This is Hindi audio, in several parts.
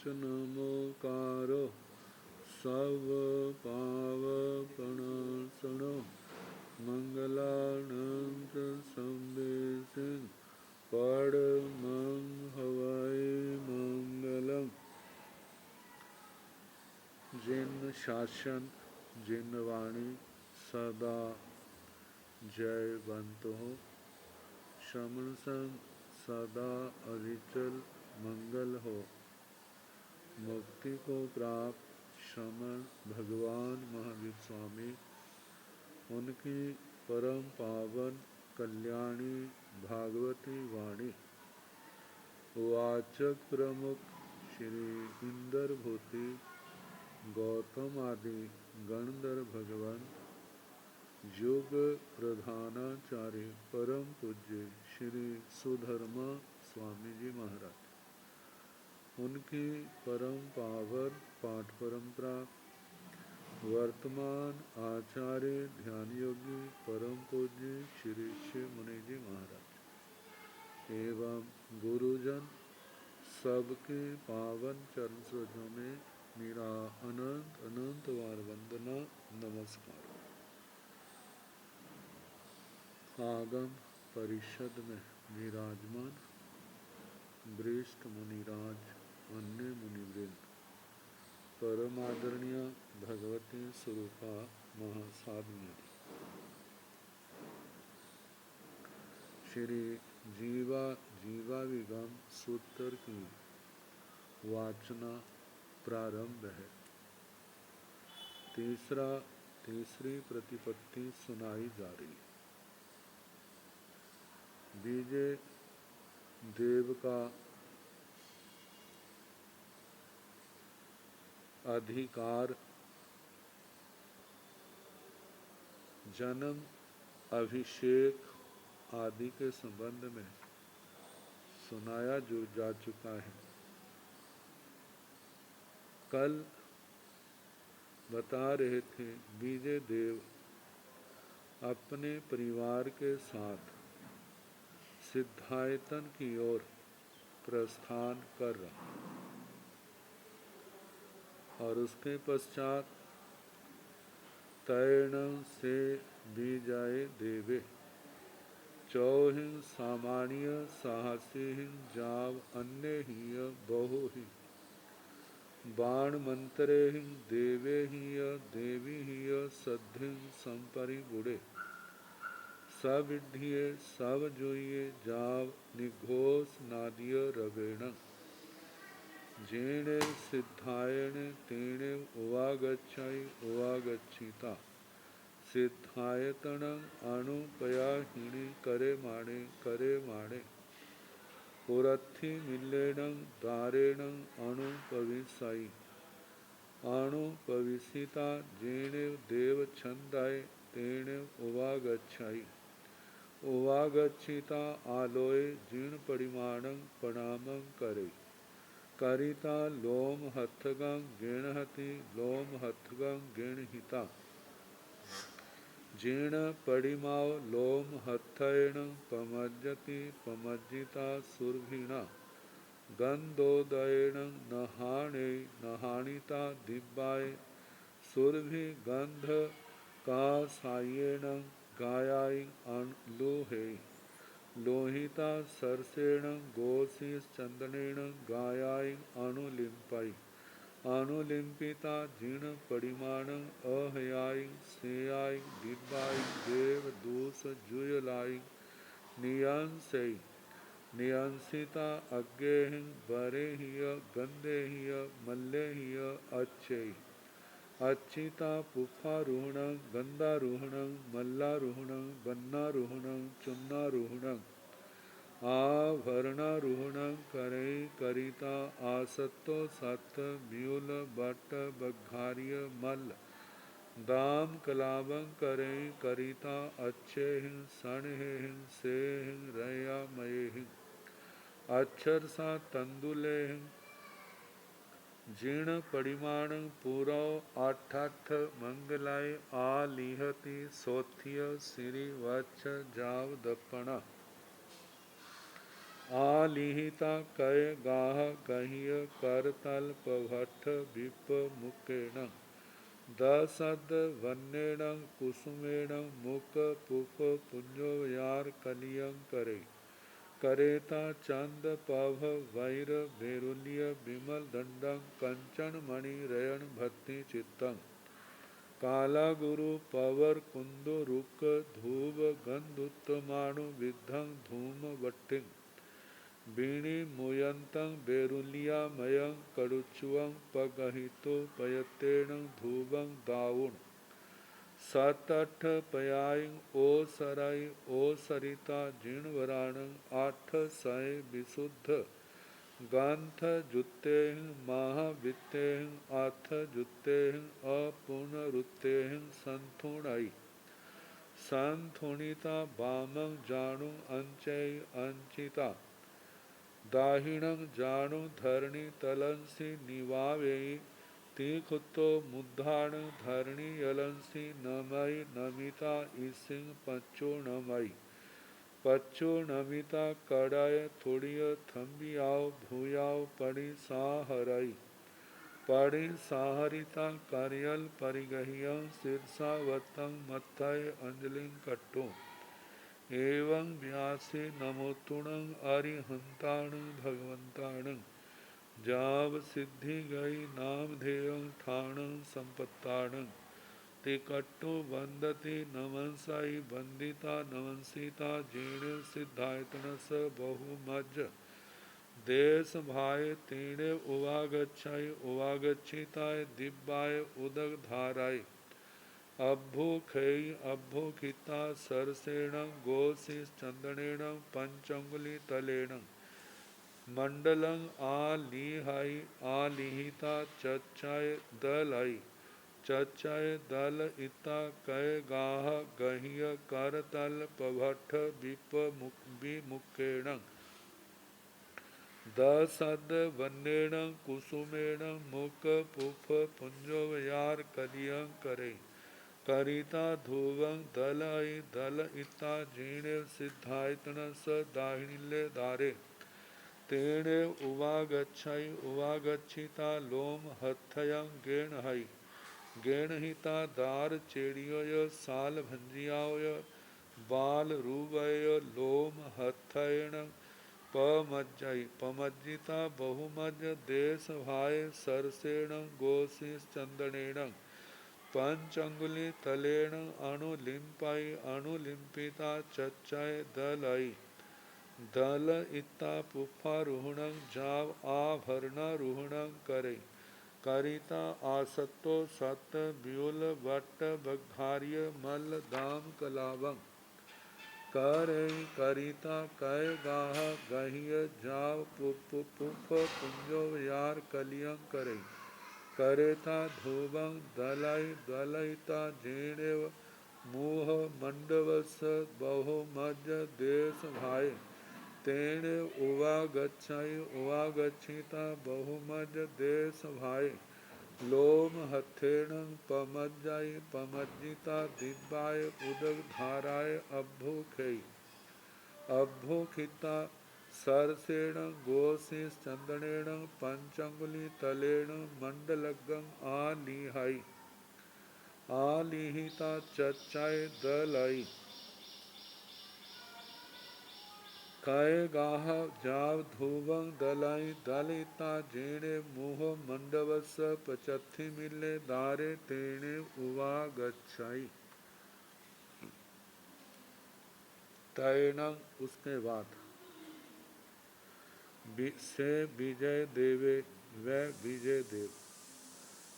च नमोकारो सब पावपणासनो मंगलानंत संदेशिं परमं हवै मंगलम्। जिन शासन जिन वाणी सदा जयवंत हो, श्रमण संग सदा अविचल मंगल हो। मुक्ति को प्राप्त श्रमण भगवान महावीर स्वामी, उनकी परम पावन कल्याणी भागवती वाणी वाचक प्रमुख श्री इंदर भूति गौतम आदि गणधर भगवान योग प्रधानाचार्य परम पूज्य श्री सुधर्मा स्वामी जी महाराज, उनकी परम पावन पाठ परंपरा वर्तमान आचार्य ध्यान योगी परम पूज्य श्री शिव मुनि जी महाराज एवं गुरुजन सबके पावन चरण सरोजों में मेरा अनंत अनंत बार वंदना नमस्कार। आगम परिषद में विराजमान वरिष्ठ मुनिराज, अन्य मुनिवृंद, परम आदरणीय भगवती स्वरूपा महासाध्वी, श्री जीवाविगम सूत्र की वाचना प्रारंभ है। तीसरी प्रतिपत्ति सुनाई जा रही है। विजय देव का अधिकार जन्म अभिषेक आदि के संबंध में सुनाया जो जा चुका है। कल बता रहे थे विजय देव अपने परिवार के साथ सिद्धायतन की ओर प्रस्थान कर रहा और उसके पश्चात तैर्ण से विजय देवे चौहिं सामान्य साहसिहिं जाव अन्य ही बहु ही बाण मंत्रेहिं देवे ही देवी ही सद्धिं संपरि बुढ़े सब विढ़िये सब जोइये जाव निघोष नादिय रवेण जेणे सिद्धायणे तेणे उवागच्छिता सिद्धायतनं अणुपयाहिणी करे माणे पुरथि मिल्लेनं दारेणं अणुपविसाई अणुपविसिता जेणे देव छंदाय तेणे उवागच्छिता आलोय जीर्ण परिमाणं प्रणामं करे करिता लोम हथगं गेणहति लोम हथगं गेणहिता जीर्ण परिमाव लोम हथयण पमज्जति पमज्जिता सुरभिणा गंधोदयण नहाणिता दिव्याय सुरभि गंध का सायेण गायाय लोहे लोहिता सरसेण गोशीस चंदनेन गायाय अणुलिंपाई अणुलिंपिता जीर्ण परिमाण अहयाय सेयाय दिव्याय देव दूस जुयलाई नियंसई नियंसिता अज्ञेहि बरेहिय गंधेहिय मल्लेहिय अच्छेय अच्छिता पुफारूहणं गंधारूहणं मल्लारूहणं बन्नारूहणं चुन्नारूहणं आभरणारूहणं करे करिता आसत्तो सत्त म्यूल बट्ट बघार्य मल्ल दाम कलावं करे करिता अच्छेहिं सणहेहिं सेहिं रया मयेहिं अक्षर सा तंदुलेहिं जीर्ण परिमाण पूरव आठठ मंगलाय आलिहति सोथिय श्री वच्छ जाव दपणा आलिहिता कय गाह कहिय कर तल पभट्ठ विप मुकेण दसद वन्येण कुसुमेण मुक पुफ पुंजो यार कलियं करे करेता चंद पभ वैर भेरुल्य विमल दंडं कंचन मणि रयन भक्ति चित्तं काला गुरु पवर कुंद रुक धूप गंधुत्तमाणु विद्धं धूम वट्टिं बीणी मुयंतं बेरुलियामयं कड़ुचुवं पगहितो पयतेण धूवं दावुण सतठ पयायं ओ सराय ओ सरिता जीणवराणं आठ सय विशुद्ध गांथ जुत्तेह महावित्तेह आथ जुत्तेह अपुनरुत्तेह संथुणाई संथुणिता वामं जाणु अंचय अंचिता दाहिणं जाणु धरणी तलंसि निवावेयि तीखुतो मुद्धाण धरणी यलंसि नमय नमिता ईसिंग पंचो नमय पच्चो नमिता कड़ाय थोड़िय थम्बियाव भूयाव पड़ी साहरई पड़ी साहरिता करियल परिगहियं शीर्षावतं मत्थय अंजलिं कट्टो एवं व्यासे नमोतुणं अरिहंताणं भगवंताणं जाव सिद्धि गई नामधेयं ठाणं संपत्ताणं तिकट्टो वंदति नमंसाई वंदिता नमंसिता जीर्ण सिद्धायतनस बहुमज देश भाय तीणे उवागच्छाय उवागच्छिताय दिव्याय उदक धाराय अभ्भुखै अभ्भुखिता सरसेण गोशीष चंदनेण पंचंगुली तलेण मंडलं आलिहाय आलिहिता चच्चाय दलाई चच्चाय दल इता कय गाह गहिय कर तल पभट्ठ विप विमुखेण दसद वन्येण कुसुमेण मुक पुफ पुंजो यार कलियं करे करिता धुवं दलई दल इता जीणे सिद्धायतनस दाहिणिले दारे तेणे उवागच्छाई उवागच्छिता लोम हथयं गेणहई गेणहिता दार चेड़ियोय साल भंजियाय बाल रूवय लोम हथयण पमज्जई पमज्जिता बहुमज देश भाय सरसेण गोशीष चंदनेण पंचंगुली तलेण अणुलिंपाई अणुलिंपिता चच्चाय दलई दल इता पुफारूहणं जाव आभरणारूहणं करे करिता आसत्तो सत व्यूल वट बघार्य मल्ल दाम कलावं करे करिता कय गाह गहिय जाव पुफ पुंजो यार कलियं करे करेता धूवं दलाई दलयिता जीणेव मुह मंडवस बहुमज देश भाय तेणे उवागच्छाई उवागच्छिता बहुमज देश भाय लोम हथेण पमज्जाई पमज्जिता दिव्याय उदक धाराय अभ्भुखै अभ्भुखिता सरसेण गोशीष चंदनेण पंचंगुली तलेण मंडलगं आलिहाई आलिहिता चच्चाय दलाई कय गाह जाव धूवं दलाई दलिता जेणे मुह मंडवस पचथि मिले दारे तेणे उवागच्छाई तैणं उसके बाद से विजय देवे व विजय देव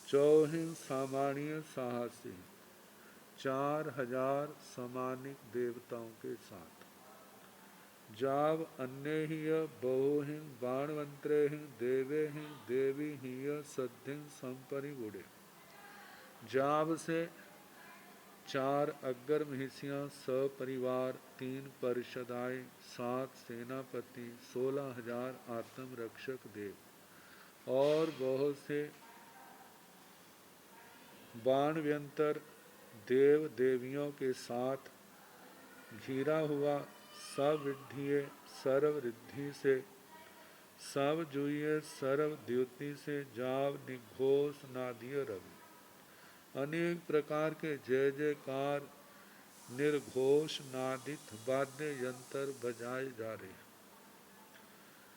चौहिं सामान्य साहसी 4000 सामानिक देवताओं के साथ जाव अन्य ही बहुहि बाणवंत्रे देवे ही देवी ही सद्धिं संपरिगुड़े जाव से 4 अग्गर महिषियाँ सपरिवार 3 परिषदाएँ 7 सेनापति 16,000 आत्मरक्षक देव और बहुत से बाणव्यंतर देव देवियों के साथ घिरा हुआ सविढ़िये सर्व रिद्धि से, सब जुइये सर्व द्युति से, जाव निघोष नादिय रवि। अनेक प्रकार के जय जयकार निर्घोष नादित वाद्य यंत्र बजाए जा रहे हैं।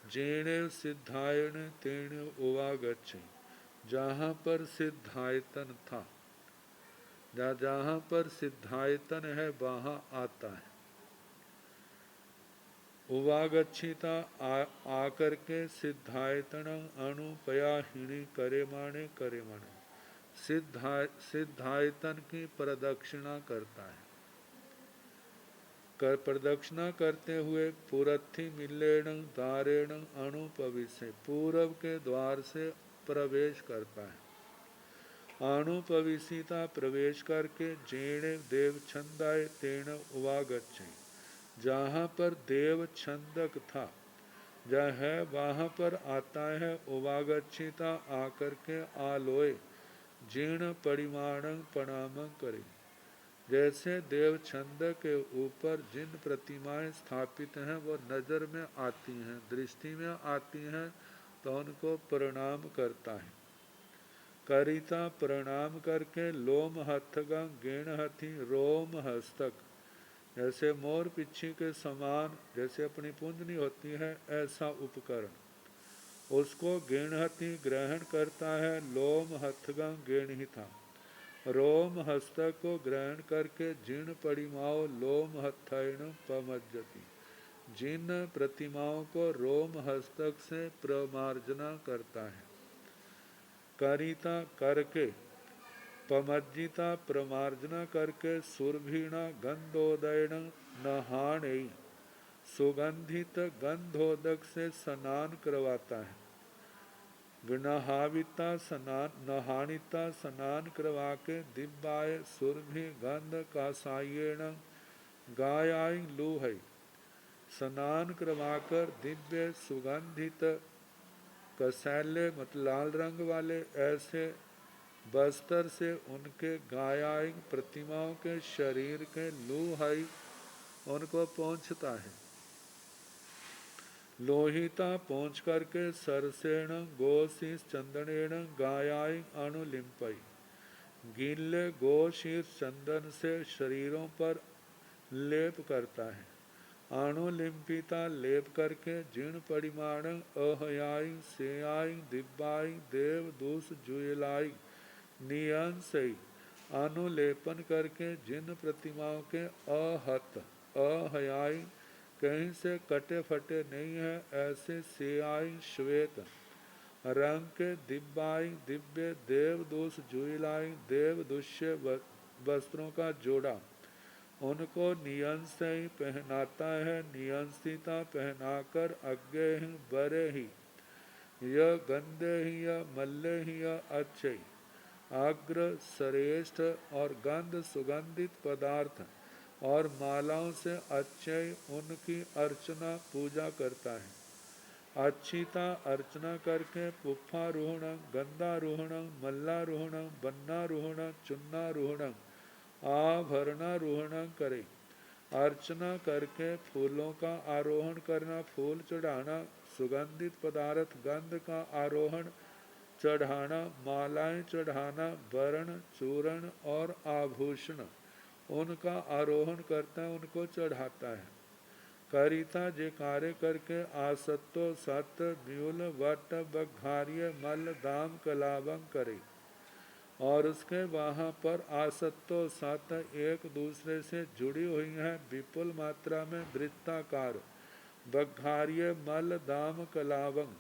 जेणे सिद्धायण तेण उवागच्छे, जहाँ पर सिद्धायतन था, जहाँ पर सिद्धायतन है वहाँ आता है। उवागच्छिता आकर के सिद्धायतन अनुपयाहिणी करे माने सिद्धायतन की प्रदक्षिणा करता है। प्रदक्षिणा करते हुए पुरथि मिल्लेण द्वारेण अणुपविसे, पूर्व के द्वार से प्रवेश करता है। अणुपविसिता प्रवेश करके जेणे देव छंदाय तेण उवागच्छे, जहाँ पर देव छंदक था है वहाँ पर आता है। उवागच्छिता आकर के आलोय जीर्ण परिमाण प्रणाम करे, जैसे देव छंद के ऊपर जिन प्रतिमाएं स्थापित हैं वो नजर में आती हैं, दृष्टि में आती हैं, तो उनको प्रणाम करता है। करिता प्रणाम करके लोम हथगा गेण हथी रोम हस्तक, जैसे मोर पिच्छी के समान जैसे अपनी पुंजनी होती है ऐसा उपकरण, उसको गेणहति ग्रहण करता है। लोम हथगा गेण ही था, रोम हस्तक को ग्रहण करके जिन परिमाओं लोम हथैण पमज्जति, जिन प्रतिमाओं को रोम हस्तक से प्रमार्जना करता है। करिता करके, पमज्जिता प्रमार्जना करके, सुरभीणा गंधोदयण नहाणे, सुगंधित गंधोदक से स्नान करवाता है। नहाविता स्नान, नहानिता स्नान करवा के दिव्याय सुरभि गंध कासायेण गायाय लूहै, स्नान करवाकर दिव्य सुगंधित कसैले मत लाल रंग वाले ऐसे बस्तर से उनके गायाय प्रतिमाओं के शरीर के लूहै उनको पहुँचता है। लोहिता पहुँच करके सरसेण गोशीष चंदनेण गायाय अणुलिम्पै, गीले गोशीष चंदन से शरीरों पर लेप करता है। अणुलिम्पिता लेप करके जीर्ण परिमाण अहयाय सेयाय दिव्याय देव दूस जुयलाई नियंसै, अनुलेपन करके जिन प्रतिमाओं के अहत अहयाय कहीं से कटे फटे नहीं है ऐसे सेयाय श्वेत रंग के दिव्याय दिव्य देवदूष जुयलाई देव दुष्य वस्त्रों का जोड़ा उनको नियंस ही पहनाता है। नियंसिता पहनाकर अज्ञे ही बरे ही यह गंदे ही या मल्ले ही या अच्छे अग्र श्रेष्ठ और गंध सुगंधित पदार्थ और मालाओं से अच्छे उनकी अर्चना पूजा करता है। अच्छिता अर्चना करके पुफ्फारोहण गंधारोहण मल्लारोहण बन्नारोहण चुन्नारोहण आभरणारोहण करे। अर्चना करके फूलों का आरोहण करना, फूल चढ़ाना, सुगंधित पदार्थ गंध का आरोहण चढ़ाना, मालाएं चढ़ाना, वर्ण चूर्ण और आभूषण उनका आरोहण करता है, उनको चढ़ाता है। करिता जे कार्य करके आसत्तो सत म्यूल वट बघार्य मल दाम कलावं करे, और उसके वहाँ पर आसत्तो सत एक दूसरे से जुड़ी हुई हैं विपुल मात्रा में वृत्ताकार बघार्य मल दाम कलावं,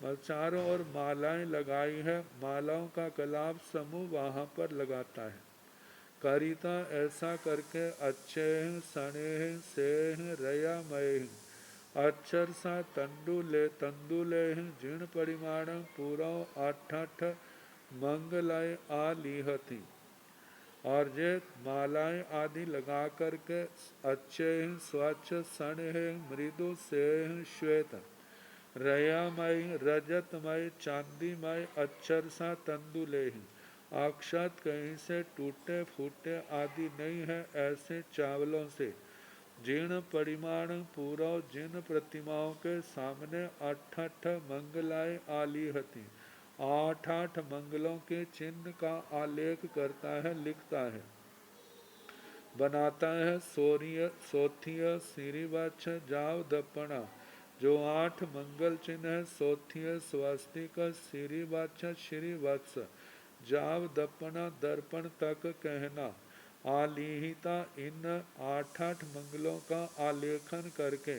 चारों ओर मालाएं लगाई है, मालाओं का कलाप समूह वहाँ पर लगाता है। करिता ऐसा करके अच्छे सने से रयामय अक्षर सा तंडुले जीर्ण परिमाण पूरा अठ मंगलाय आलिहति, और जे मालाएं आदि लगा करके अच्छे स्वच्छ सन है मृदु से श्वेत रयामय रजतमय चांदीमय अक्षर सा तंदुले ही, अक्षत कहीं से टूटे फूटे आदि नहीं है ऐसे चावलों से जीर्ण परिमाण पूरव जिन प्रतिमाओं के सामने 8 मंगलाएं आली हती, 8 मंगलों के चिन्ह का आलेख करता है, लिखता है, बनाता है। सोथिय श्रीवत्स जाव दपना, जो 8 मंगल चिन्ह है, सोथिय स्वास्तिक श्रीवत्स श्रीवत्स जाव दपना दर्पण तक कहना, आलिहिता इन 8 मंगलों का आलेखन करके,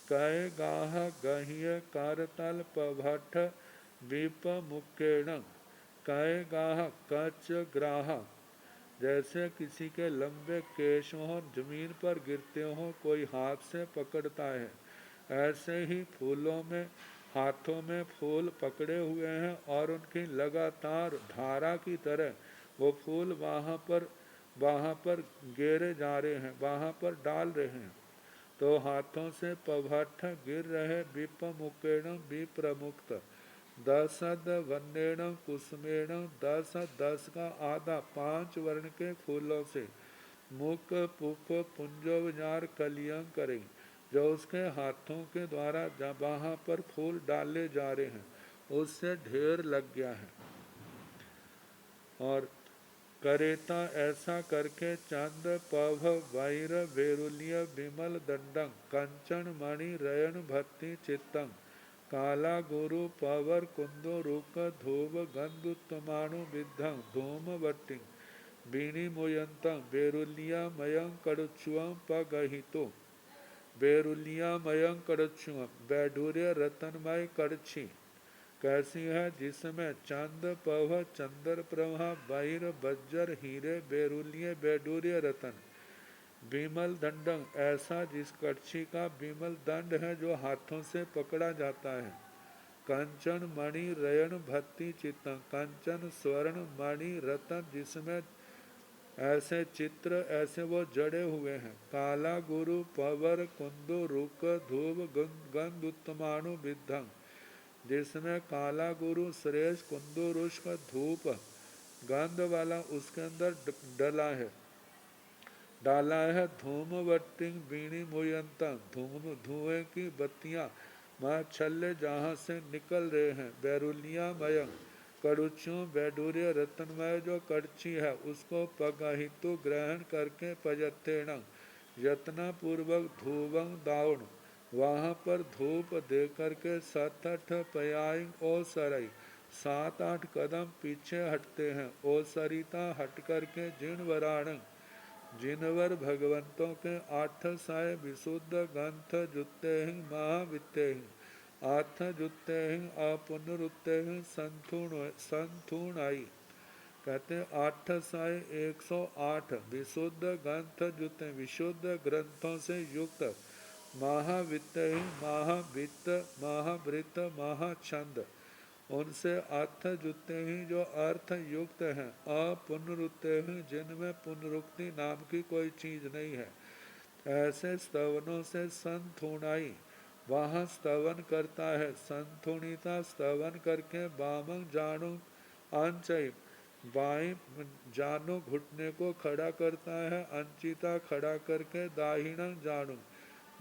कह गाह गह्य करतल पभट्ठ विप मुक्केण, कह गाह कच ग्राह, जैसे किसी के लंबे केश हों, जमीन पर गिरते हों, कोई हाथ से पकड़ता है, ऐसे ही फूलों में हाथों में फूल पकड़े हुए हैं और उनकी लगातार धारा की तरह वो फूल वहाँ पर गेरे जा रहे हैं, वहाँ पर डाल रहे हैं। तो हाथों से पभट्ठ गिर रहे विपमुकेण विप्रमुक्त, दसद वर्णेण कुसुमेण, 10 का आधा 5 वर्ण के फूलों से, मुख पुख पुंजोजार कलियं करें, जो उसके हाथों के द्वारा वहाँ पर फूल डाले जा रहे हैं उससे ढेर लग गया है। और करेता ऐसा करके चंद पभ वैर वेरुलिय विमल दंडं, कंचन मणि रयन भक्ति चित्तंग, काला गुरु पवर कुंदो रुक धूप गंधुत्तमाणु विद्धं धूमवट्टिं, बीणी मोयंतं बेरुलिया मयं कड़ुच्युअं पगहितो, बेरुलिया मयं कड़ुच्युअं बैढूर्य रतनमय कड़छी, कैसी है जिसमें चंद पव चंद्र प्रभा बहिर बज्जर हीरे बेरुलिये बैडूर्य रतन, बीमल दंडंग ऐसा जिस कड़छी का बीमल दंड है जो हाथों से पकड़ा जाता है, कंचन मणि रयन भक्ति चित्तंग, कंचन स्वर्ण मणि रतन जिसमें ऐसे चित्र ऐसे वो जड़े हुए हैं, काला गुरु पवर कुंदो रुक धूप गंध उत्तमाणु विद्धंग, जिसमें काला गुरु श्रेष्ठ कुंदुरुष का धूप गंध वाला उसके अंदर डाला है, धूमवट्टिंग बीणी मुयंता, धुएं की बत्तियां माँ छल्ले जहाँ से निकल रहे हैं, बैरुलिया मयंग कड़ुच्यों बैडूर्य रत्नमय जो कड़छी है उसको पगहितु ग्रहण करके पजत्तेण यत्ना पूर्वक धूवं दाउण, वहाँ पर धूप दे करके 7-8 पयाइंग ओ सरई 7-8 कदम पीछे हटते हैं, ओ सरिता हट करके जिनवराण, जिनवर भगवंतों के 8 साय विशुद्ध ग्रंथ जुत्ते हिं महावित्ते हिं, 8 जुत्ते हिं अपुनरुत्ते हिं संथुणाई, कहते 8 साय 108 विशुद्ध ग्रंथ जुत्ते विशुद्ध ग्रंथों से युक्त, महावित्त ही महावित्त महावृत्त महाछंद, उनसे अर्थ जुते ही जो अर्थ युक्त हैं, अपुनरुत्ते ही जिनमें पुनरुक्ति नाम की कोई चीज नहीं है, ऐसे स्तवनों से संथुणाई, वहाँ स्तवन करता है, संथुणिता स्तवन करके बामंग जानू अंचय, बाई जानू घुटने को खड़ा करता है, अंचिता खड़ा करके दाहिना जानू,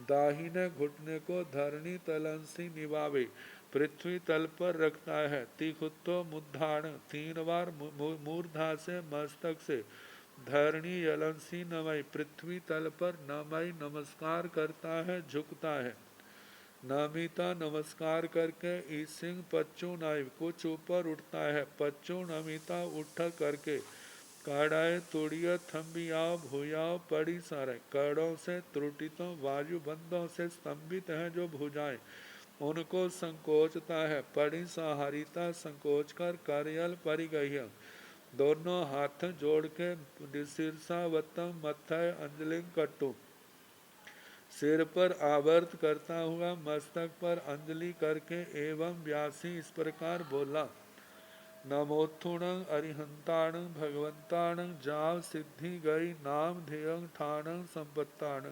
दाहिने घुटने को धरणी तलंसी निभावे, पृथ्वी तल पर रखता है, तिखुत्तो मुद्धाण 3 बार मूर्धा से मस्तक से धरणी यलंसी नमय, पृथ्वी तल पर नमय नमस्कार करता है, झुकता है, नमिता नमस्कार करके ईसिंग पच्चू नाई कुछ ऊपर उठता है, पच्चू नमिता उठ करके काढ़ाए तुड़िया थम्बियाओ भुजाओ पड़ी सारे, कड़ों से त्रुटितों वायु बंदों से स्तंभित हैं जो भुजाएं, उनको संकोचता है, पड़ी सहारिता संकोच कर कार्यल परिगह्य, दोनों हाथ जोड़ के शीर्षावतम मथय अंजलिंग कट्टु, सिर पर आवर्त करता हुआ मस्तक पर अंजलि करके एवं व्यासी इस प्रकार बोला, नमोत्थुण अरिहंताण भगवंताण जाव सिद्धि गई नाम ध्येयं ठाण संपत्ताण,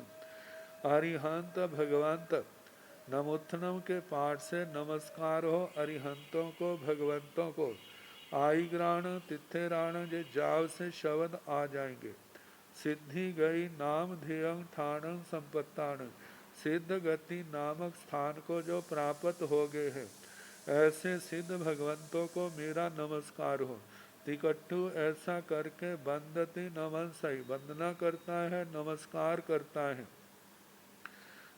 अरिहंत भगवंत, नमोत्थनम के पाठ से नमस्कार हो अरिहंतों को भगवंतों को, आई ग्राण तिथेराण जे जाव से शब्द आ जाएंगे, सिद्धि गई नाम ध्येयं ठाणं संपत्तान, सिद्ध गति नामक स्थान को जो प्राप्त हो गए हैं, ऐसे सिद्ध भगवंतों को मेरा नमस्कार हो। तिकट्ठु ऐसा करके बंदती नमनसई, वंदना करता है, नमस्कार करता है।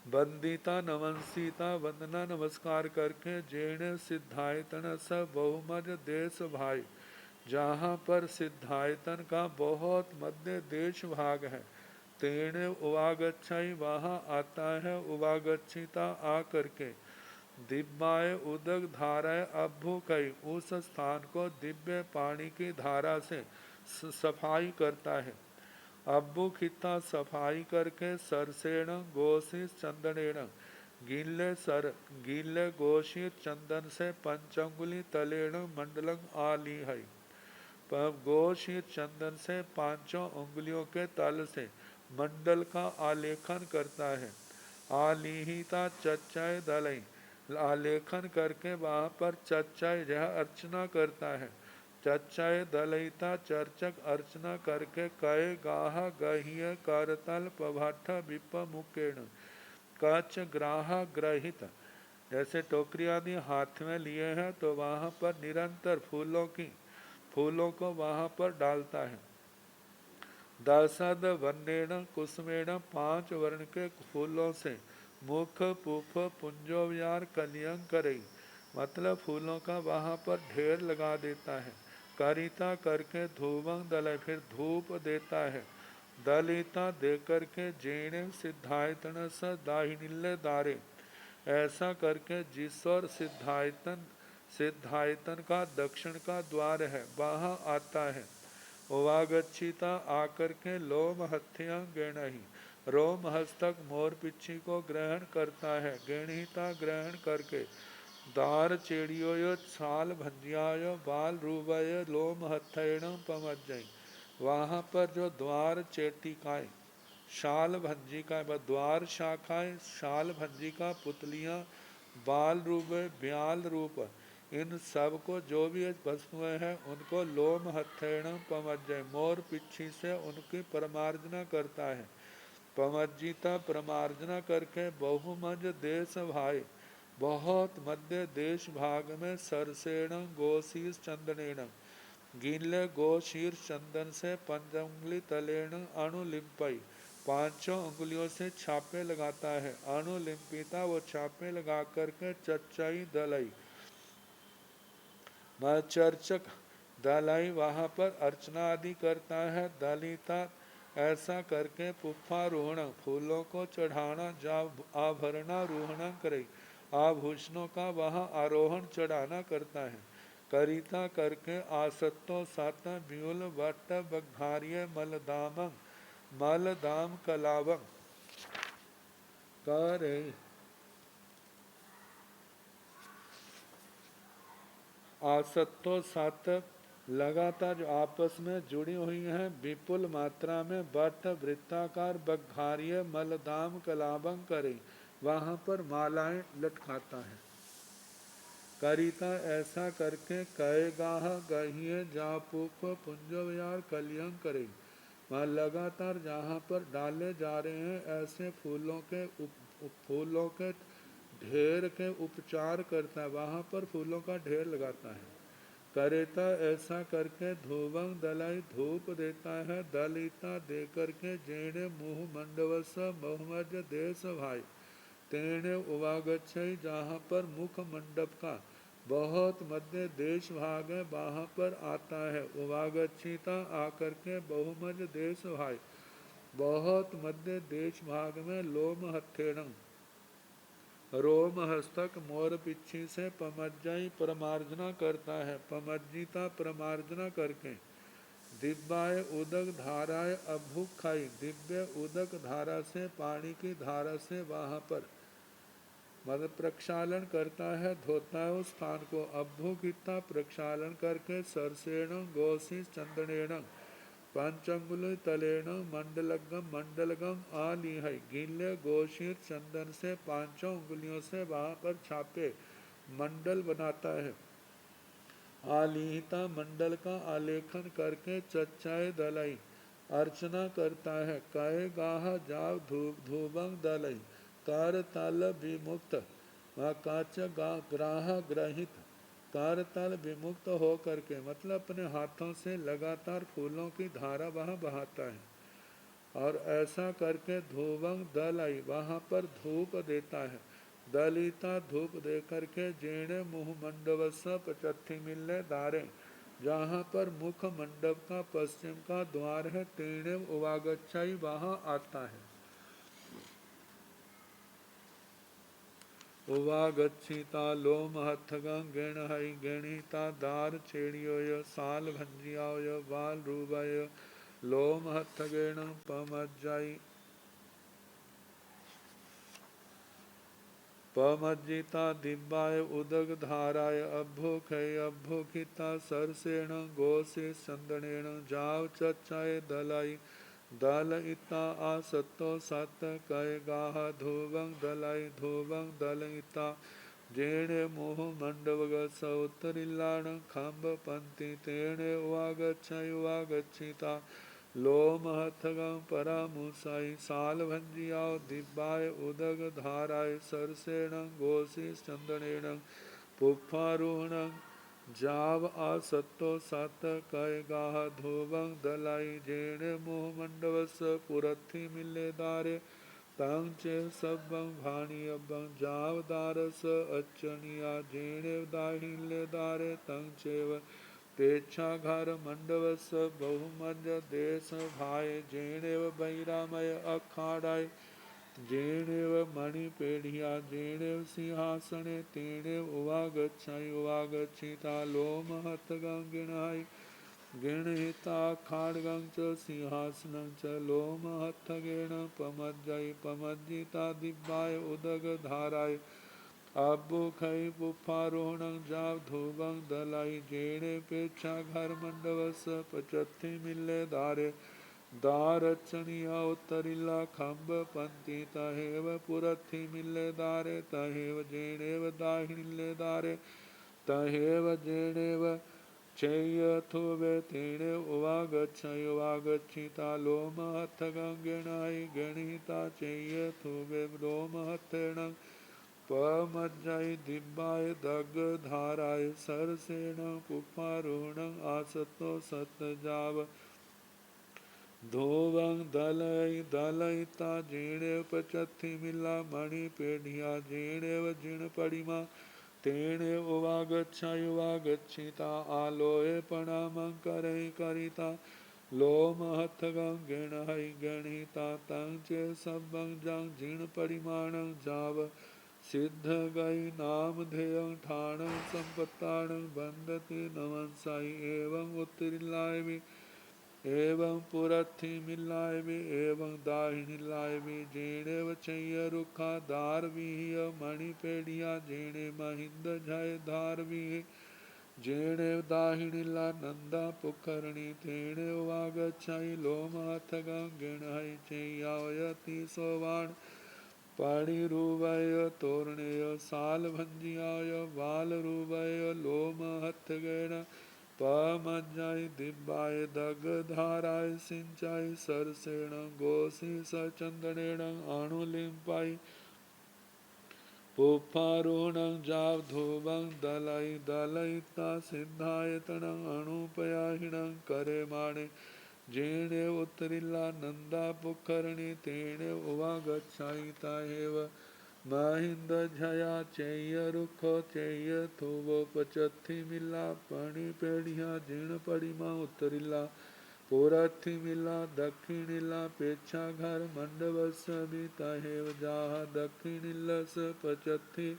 वंदिता नमनसीता, वंदना नमस्कार करके जेण सिद्धायतन स बहुमज देश भाई, जहाँ पर सिद्धायतन का बहुत मध्य देश भाग है। तेणे उवागच्छाई, वहाँ आता है, उवागच्छिता आ करके, दिव्याय उदक धाराएं अभ्युकई, उस स्थान को दिव्य पानी की धारा से सफाई करता है। अभ्युखिता सफाई करके, सरसेण गोशीत चंदनेण, गीले गोशीत चंदन से पंचंगुली तलेण मंडलंग आली है। गोशीत चंदन से पांचों उंगलियों के तल से मंडल का आलेखन करता है। आलिहिता चच्चाय दलई, आलेखन करके वहाँ पर चच्चाय यह अर्चना करता है। चच्चाय दलयिता चर्चक अर्चना करके, कय गाह गहिय करतल पभट्ठ विप मुकेण, कच ग्राह ग्रहित, जैसे टोकरी आदि हाथ में लिए हैं तो वहाँ पर निरंतर फूलों को वहाँ पर डालता है। दसद वर्णेण कुसुमेण, 5 वर्ण के फूलों से मुख पुफ पुंजोव्यार कलियं करई, मतलब फूलों का वहाँ पर ढेर लगा देता है। करिता करके धूवं दल, फिर धूप देता है। दलिता दे करके जेणे सिद्धायतन स दाहिनिल्ले दारे, ऐसा करके जिस और सिद्धायतन का दक्षिण का द्वार है वहाँ आता है। उवागच्छिता आकर के लोम हथ्यां गेणहि, रोम हस्तक मोर पिच्छी को ग्रहण करता है। गेणहिता ग्रहण करके, दार चेड़ियो छाल भंजियायो बाल रूबय लोम हथेण पमज्जई, वहाँ पर जो द्वार चेटिकाएं, शाल भंजिका, द्वार शाखाएं, शाल भंजिका पुतलियाँ, बाल रूप, ब्याल रूप, इन सब को जो भी वस्तुएं हैं उनको लोम हथेण पमज्जय, मोर पिच्छी से उनकी परमार्जना करता है। पमज्जिता परमार्जना करके, बहुमज देश भाई, बहुत मध्य देश भाग में, सरसेण गोशीस चंदनेण, गीले गोशीर चंदन से पंचंगुली तलेण अणुलिम्पई, 5 उंगलियों से छापे लगाता है। अणुलिम्पिता, वो छापे लगा करके चच्चाई दलई, चर्चक दलाई, वहाँ पर अर्चना आदि करता है। दलिता ऐसा करके, पुष्पारोहण, फूलों को चढ़ाना, जा आभरणारोहण करे, आभूषणों का वहाँ आरोहण चढ़ाना करता है। करिता करके, आसत्तो सात व्यूल वट बघार्य मलदाम कलावं करे, आसत्तो सात लगातार जो आपस में जुड़ी हुई हैं विपुल मात्रा में, बट वृत्ताकार बघार्य मलदाम कलाबंग करे, वहाँ पर मालाएं लटकाता है। करिता ऐसा करके, कय गाह गहिए जापूप पुंजव्यार कलियं करे, वहाँ लगातार जहाँ पर डाले जा रहे हैं ऐसे फूलों के ढेर के उपचार करता है, वहाँ पर फूलों का ढेर लगाता है। करेता ऐसा करके, धूवं दलाई, धूप देता है। दलिता दे करके, जेणे मुँह मंडवस बहुमज देश भाई, तेणे उवागच्छई, जहाँ पर मुख मंडप का बहुत मध्य देश भाग है वहाँ पर आता है। उवागच्छिता आकर के, बहुमज देश भाई, बहुत मध्य देश भाग में, लोम हथेणं, रोम हस्तक मोर पिच्छी से पमज्जई परमार्जना करता है। पमज्जिता परमार्जना करके, दिव्याय उदक धाराय अभुक खाई, दिव्य उदक धारा से, पानी की धारा से वहाँ पर मतलब प्रक्षालन करता है, धोता है उस स्थान को। अभ्युगिता प्रक्षालन करके, सरसेण गोशी चंदनेण पंचंगुल तलेण मंडलगम आलिहै, गीले गोशीर चंदन से 5 उंगलियों से वहाँ पर छापे मंडल बनाता है। आलिहिता मंडल का आलेखन करके, चच्चाए दलाई, अर्चना करता है। कहे गाह जाव धूबंग दलई कर तल विमुक्त काच ग्राह ग्रहित कर तल विमुक्त हो करके, मतलब अपने हाथों से लगातार फूलों की धारा वह बहाता है। और ऐसा करके धूबंग दलई वहाँ पर धूप देता है। दलिता धूप दे करके जेणे मुह मंडव सब चत्थी मिलने दारे, जहाँ पर मुख मंडप का पश्चिम का द्वार है, तेणे उवागच्छाई वहाँ आता है। उवागच्छिता लोम हथगं गण हई गणिता दार छेड़ियो साल भंजियाय बाल रूबय लोम हथ गण पमज्जाई पमज्जिता दिव्याय उदग धाराय अभ्भुखय अभ्भुखिता सरसेण गोसे चंदनेण जाव चच्चाय दलाई दल इता आसतो सत कय गाह धोबंग दलाई धोबंग दल इता जेणे मोह मंडवग सौतरिल्लाण खंब पंथी तेणे उवागच्छय उवागच्छिता लोम हथगं परामुसाई साल भंजियाओ दिव्याय उदग धाराय सरसेण गोसी चंदनेण पुफारोहण जाव आसत्तो सत कय गाह धोबंग दलाई जेणे मोह मंडवस पुरथी मिले दारे तंग चे सबंग भाणी अबंग जाव दारस अच्चनिया जेणे दाहिले दारे तंग चेव तेच्छा घर मंडवस बहुमज देश भाई जेणेव बैरामय अखाड़ाय जेणेव मणि पेढ़िया जेणेव सिंहासने तेणेव उवागच्छाई उवागच्छिता लोम हथगं गिणाई गिणहिता खाड़गं च सिंहासनं च लोम हथगेण पमज्जई पमज्जिता दिव्याय उदग धाराय अब्बुखई पुफारोहणं जाव धूबं दलाई जेणे पेच्छा घर मंडवस पचत्थी मिले दारे दारचनिया उत्तरिला खंब पंथी तहेव पुरथी मिले दारे तहेव जेणेव दाहिनिले दारे तहेव जेणेव चेयथुवे तेणे उवागच्छय उवागच्छिता लोम हथगं गिणाई गिणिता चेयथुवे लोम हथेण पमज्जय दिव्याय दग धाराय सरसेण पुफारोहण आसतो सत जाव धोवंग दलई दलईता जेणेव पचत्थी मिला मणि पेढ़िया जेणेव जिण पड़िमा तेणे उवागच्छाय उवागच्छिता आलोय प्रणामं करहि करिता लोम हथगं गिणहई गणिता तंग चे सबंग जंग जिण परिमाणं जाव सिद्ध गई नाम ध्येयं ठाणं संपत्ताणं बंदति नमंसाई एवं उत्तरिलाय भी एवं पुरथी मिलाय भी एवं दाहिनी लाय भी जेणेव चैय रुखा दार विहिय मणि पेढ़िया जेणे महिंद जय धार विहि जेणेव दाहिनी ला नंदा पुखरणी तेणे वागच्छाई लोम हथगं गिणहई चैयावयति सोवाण पाणी रूवय तोरणेय साल भंजियाय बाल रूवय लोम हथ गण पमज्जय दिव्याय दग धाराय सिंचाई सरसेण गोसी सचंदनेण अणुलिंपाई पुफारोहणं जाव धूबं दलई दलईता सिद्धायतनं अणुपयाहिणं करे माणे जेणे उत्तरिला नंदा पुखरणी तेणे उवागच्छाई ताहेव महिंद झया चेय रुखो चेय थुवो पचत्थी मिला पणि पेढ़िया जिण पड़िमा उत्तरिला पुरथी मिला दक्षिणिला पेच्छा घर मंडवस भी तहेव जाह दक्षिणिलस पचत्थी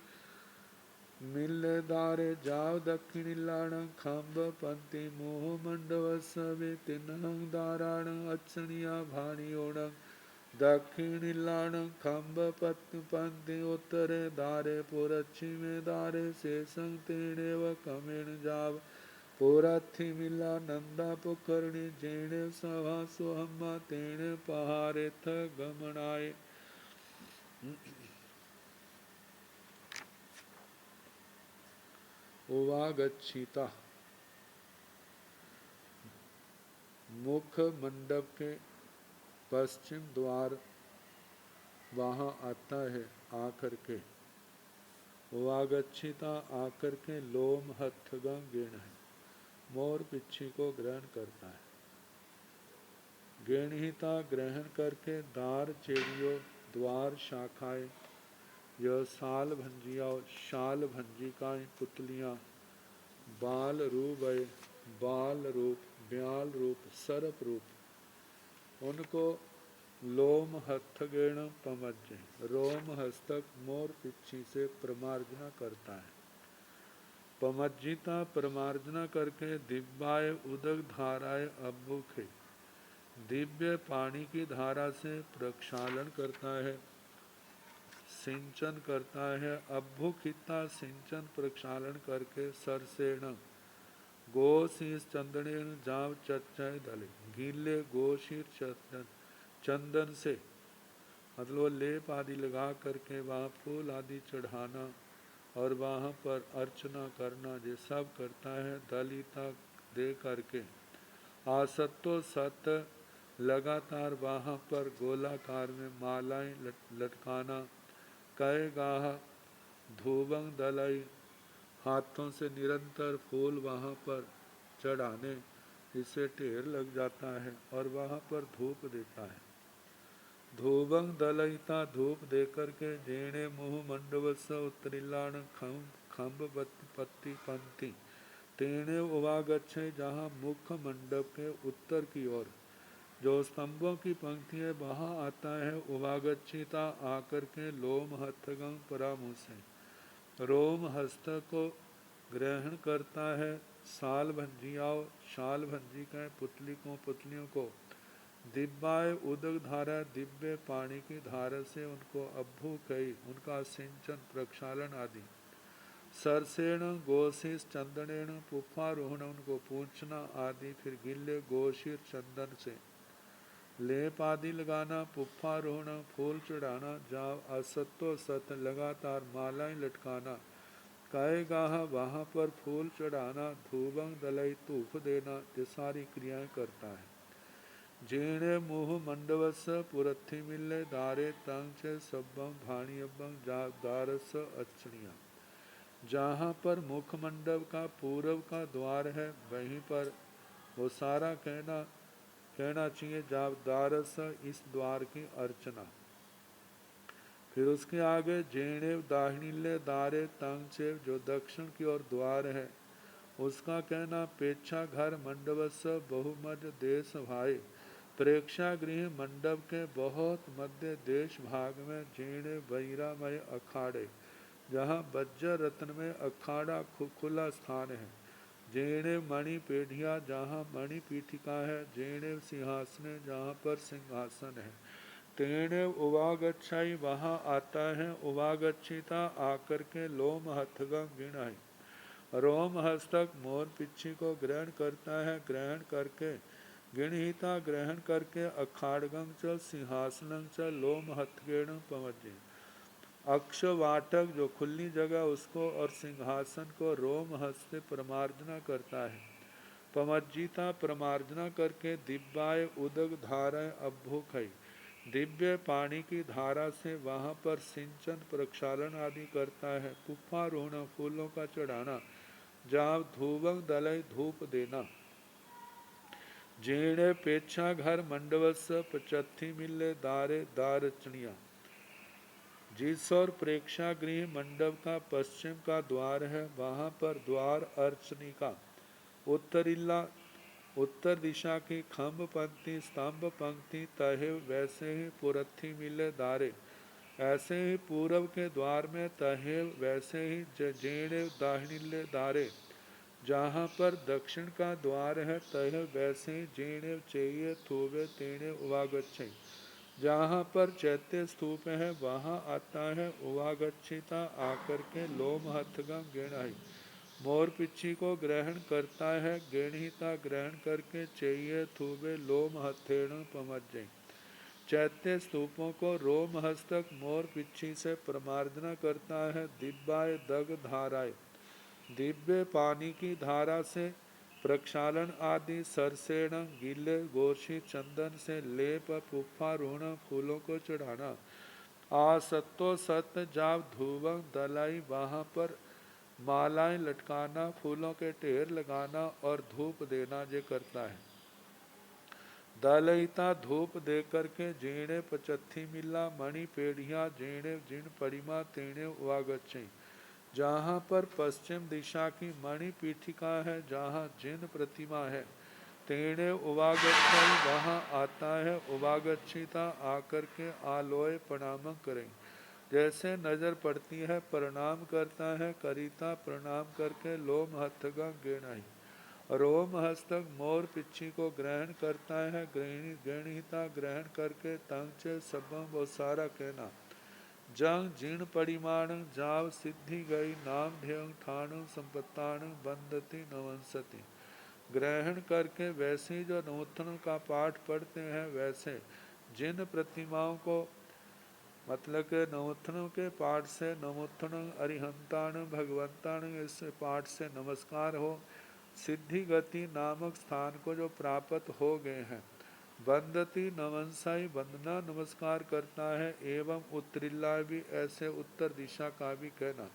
मिले दारे जाव दक्षिणिलाण खंब पंथी मोह मंडवस भी तिन्हं दाराण अच्छणिया भाणियोणं दक्षिणिलाण खंब पंथी उत्तरे दारे पुरच्छिमे दारे शेषं तेणेव कमेण जाव पुरथी मिला नंदा पुकरणी जेणे सभा सुहम्मा तेणे पहारेथ गमनाय उवागच्छिता मुख मंडप के पश्चिम द्वार वहाँ आता है आकर के, वागच्छिता आकर के लोम हथगम गेण है, मोर पिच्छी को ग्रहण करता है। गेणहिता ग्रहण करके दार चेड़ियों द्वार शाखाएं, यह साल भंजिया शाल भंजिकाएं पुतलियाँ, बाल रूप बाल रूप ब्याल रूप सर्प रूप, उनको लोम हथगेण पमज्जे, रोम हस्तक मोर पिच्छी से प्रमार्जना करता है। पमज्जिता प्रमार्जना करके दिव्याय उदक धाराए अभुखे, दिव्य पानी की धारा से प्रक्षालन करता है, सिंचन करता है। अभुखिता सिंचन प्रक्षालन करके सरसेण गोशीर चंदनेन जाव चच्चय दले, गीले गोशीर चंदन से मतलब लेप आदि लगा करके वहाँ फूल आदि चढ़ाना और वहाँ पर अर्चना करना, ये सब करता है। दलिता दे करके आसत्तो सत लगातार वहाँ पर गोलाकार में मालाएं लटकाना, कई गाह धूबंग दलाई हाथों से निरंतर फूल वहाँ पर चढ़ाने, इससे ढेर लग जाता है और वहाँ पर धूप देता है। धूबंग दलयिता धूप देकर के जेणे मुँह मंडवस उत्तरिलाण खम्ब पत्ती पंक्ति, तेणे उवागच्छे जहाँ मुख मंडप के उत्तर की ओर जो स्तंभों की पंक्ति है वहाँ आता है। उवागच्छिता आकर के लोम हथगम परामुसे, रोम हस्त को ग्रहण करता है। साल भंजियाओ शाल भंजी का पुतलियों को, दिव्याय उदक धारा दिव्य पानी की धारा से उनको अभ्भू कई उनका सिंचन प्रक्षालन आदि, सरसेण गोशीष चंदनेण पुष्पारोहण उनको पूछना आदि, फिर गिल्ले गोशीर चंदन से लेप आदि लगाना, पुष्पारोहण फूल चढ़ाना, जाव असत्तो सत लगातार मालाएं लटकाना, कई गाह वहाँ पर फूल चढ़ाना, धूबंग दलई धूप देना, ये सारी क्रियाएं करता है। जेणे मुँह मंडवस पुरथी मिले दारे तंग से सब्बम भाणियबम दारस अक्षणिया, जहाँ पर मुख मंडप का पूर्व का द्वार है वहीं पर वो सारा कहना चाहिए जब दारस इस द्वार की अर्चना। फिर उसके आगे जेणेव दाहिनीले दारे तंगचेव जो दक्षिण की ओर द्वार है उसका कहना, पेच्छा घर मंडवस बहुमध देश भाई, प्रेक्षागृह मंडप के बहुत मध्य देश भाग में जेणे वैरामय अखाड़े, जहाँ वज्र रत्न में अखाड़ा खुला स्थान है, जेणे मणि पेढ़िया जहाँ मणि पीठिका है, जेणे सिंहासने जहाँ पर सिंहासन है, तेणे उवागच्छाई वहाँ आता है। उवागच्छिता आकर के लोम हथगम गिणाई, रोम हस्तक मोर पिच्छी को ग्रहण करता है, ग्रहण करके गिणहिता ग्रहण करके अखाड़गं च सिंहासनं च लोम हथगेण पवजे, अक्षवाटक जो खुली जगह उसको और सिंहासन को रोम हस्त से प्रमार्जना करता है। पमज्जिता प्रमार्जना करके दिव्याय उदक धाराएं अभ्भुखई, दिव्य पानी की धारा से वहाँ पर सिंचन प्रक्षालन आदि करता है। पुष्पारोहण फूलों का चढ़ाना, जाव धूबंग दलय धूप देना, जेणे पेच्छा घर मंडवस पचत्थी मिले दारे दारचणिया, जिस और प्रेक्षागृह मंडप का पश्चिम का द्वार है वहाँ पर द्वार अर्चनिका, उत्तर दिशा की खम्ब पंक्ति स्तंभ पंक्ति तहे वैसे ही पुरथी मिले दारे, ऐसे ही पूर्व के द्वार में तहे वैसे ही जेणे दाहिनीले दारे, जहाँ पर दक्षिण का द्वार है तहे वैसे ही जेणे चेये थोवे तेणे उवागच्छे, जहाँ पर चैत्य स्तूप है वहाँ आता है। उवागच्छिता आकर के लोम हथगम गेणाई, मोर पिच्छी को ग्रहण करता है, गेणहिता ग्रहण करके चेये थूबे लोम हथेण पमज्जे, चैत्य स्तूपों को रोम हस्तक मोर पिच्छी से प्रमार्जना करता है। दिव्याय दग धाराए, दिव्य पानी की धारा से प्रक्षालन आदि सरसेण गीले गोशी चंदन से लेप पुष्पारोहण फूलों को चढ़ाना। आसत्तो सत्य जाप धूवं दलाई वहाँ पर मालाएं लटकाना, फूलों के ढेर लगाना और धूप देना ये करता है। दलयिता धूप दे करके जीणे पचत्थी मिला मणि पेढ़िया जीणे जिन परिमा तेणे वागच्छे। जहाँ पर पश्चिम दिशा की मणि पीठिका है, जहाँ जिन प्रतिमा है, तेणे उवागच्छई वहाँ आता है, उवागच्छिता आकर के आलोय प्रणाम करें। जैसे नजर पड़ती है प्रणाम करता है, करिता प्रणाम करके लोम हथगा गेणाई। रोम हस्तक मोर पिच्छी को ग्रहण करता है, गृहिता ग्रहण करके तंच सबम वो सारा कहना। जंग जीर्ण परिमाण जाव सिद्धि गई नाम ध्यंग ठाण संपत्तान बंदती नवंसती। ग्रहण करके वैसे जो नवोत्थन का पाठ पढ़ते हैं, वैसे जिन प्रतिमाओं को मतलब के नवोत्थनों के पाठ से नवोत्थन अरिहंतान भगवंतान इस पाठ से नमस्कार हो, सिद्धि गति नामक स्थान को जो प्राप्त हो गए हैं। वंदती नमनसाई वंदना नमस्कार करता है, एवं उत्तरिल्लाय भी ऐसे उत्तर दिशा का भी कहना।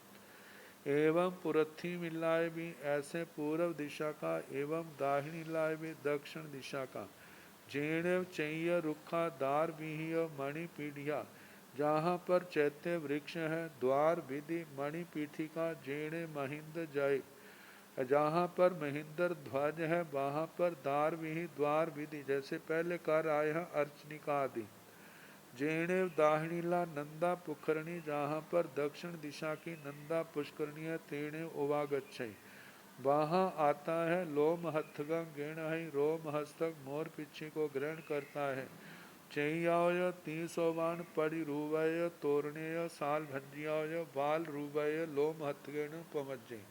एवं पुरथी मिलाए भी ऐसे पूर्व दिशा का, एवं दाहिनी लाए भी दक्षिण दिशा का। जेण चैय रुखा दार विहीय मणि पीढ़िया, जहाँ पर चैत्य वृक्ष है, द्वार विधि मणि पीठिका जेणे महिंद जय, जहाँ पर महेंद्र ध्वज है, वहाँ पर दार विही द्वार विधि जैसे पहले कर आए हैं अर्चनिका आदि। जेणे दाहिनीला नंदा पुखरणी, जहाँ पर दक्षिण दिशा की नंदा पुष्करणी है, तेणे उवागच्छई वहाँ आता है। लोम हथगं गेण है, रोम हस्तक मोर पिच्छी को ग्रहण करता है। चैयाय तीसोवान परि रूवय तोरणेय साल भंजियाय बाल रूवय लोम हथगेण पमज्जई।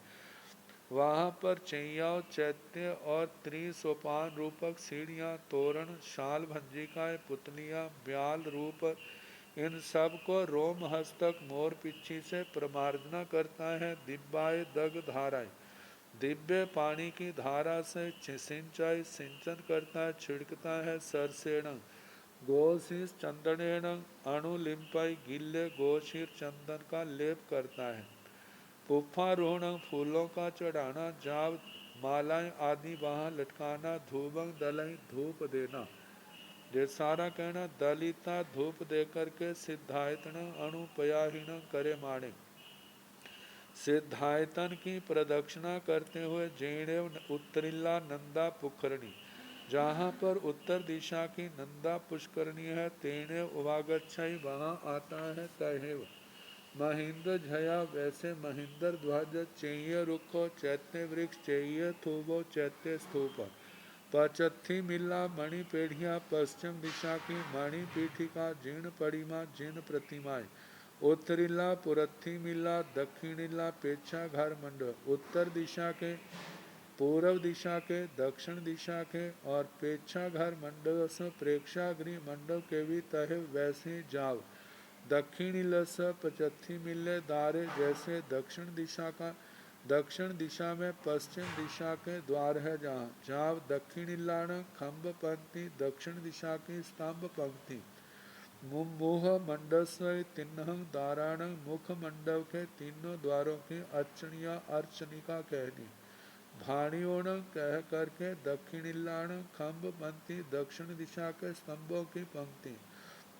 वहाँ पर चैया चैत्य और त्रिसोपान रूपक सीढ़ियाँ, तोरण, शाल भंजिकाएँ, पुतलियाँ, ब्याल रूप, इन सब को रोम हस्तक मोर पिच्छी से प्रमार्जना करता है। दिव्याय दग धाराएँ, दिव्य पानी की धारा से सिंचाई सिंचन करता है, छिड़कता है। सरसेण गोशीष चंदनेण अणुलिम्पाई, गिल्ले गोशीर चंदन का लेप करता है। पुष्पारोहण फूलों का चढ़ाना, जाव मालाएं आदि वहाँ लटकाना। धूपं दलई धूप देना, ये सारा कहना। दलिता धूप दे करके सिद्धायतन अणुपयाहीन करे माणे, सिद्धायतन की प्रदक्षिणा करते हुए जेणे उत्तरिल्ला नंदा पुखरणी, जहाँ पर उत्तर दिशा की नंदा पुष्करणी है, तेणे उवागच्छई वहाँ आता है। तहेव महेंद्र झया वैसे महेंद्र ध्वज, चैय रुखो चैत्य वृक्ष, चैय थूबो चैत्य स्तूप। पचत्थी मिला मणि पेढ़िया, पश्चिम दिशा की मणि पीठिका जीर्ण परिमा जिन प्रतिमाएं। उत्तरिला पुरथी मिला, दक्षिणिला पेच्छा घर मंडप। उत्तर दिशा के, पूर्व दिशा के, दक्षिण दिशा के और पेच्छा घर मंडप प्रेक्षागृह मंडप के भी तहे वैसे जाव। दक्षिणी लस पचत्थी मिले दारे, जैसे दक्षिण दिशा का, दक्षिण दिशा में पश्चिम दिशा के द्वार है, जहाँ जाव दक्षिणी लाण खम्ब पंक्ति, दक्षिण दिशा की स्तंभ पंक्ति। मुह मंडस्व तिन्ह दाराण, मुख मंडप के तीनों द्वारों की अर्चनिया अर्चनिका कहनी। भाणियोण कह करके दक्षिणिलाण खम्ब पंक्ति, दक्षिण दिशा के स्तंभों की पंक्ति।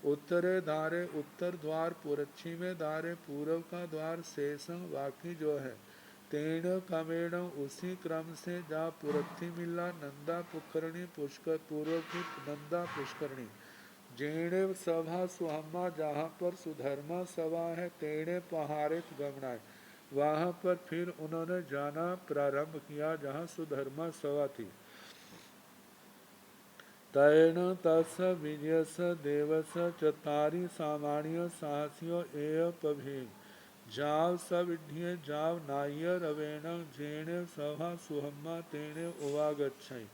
उत्तरे धारे उत्तर द्वार, पुरच्छिमे धारे पूर्व का द्वार, शेषं बाकी जो है। तेण कमेण उसी क्रम से, जहाँ पुरथी मिला नंदा पुष्करणी, पुष्कर पूर्व की नंदा पुष्करणी। जेणे सभा सुहम्मा, जहाँ पर सुधर्मा सभा है, तेणे पहाड़ित गमनाय, वहाँ पर फिर उन्होंने जाना प्रारंभ किया जहाँ सुधर्मा सभा थी। तैण तस विजयस देवस चतारी सामान्य साहसियो एय पभेग। जाव सविढ्य जाव नाय रवेण, जेणे सभा सुहम्मा तेणे उवागच्छई।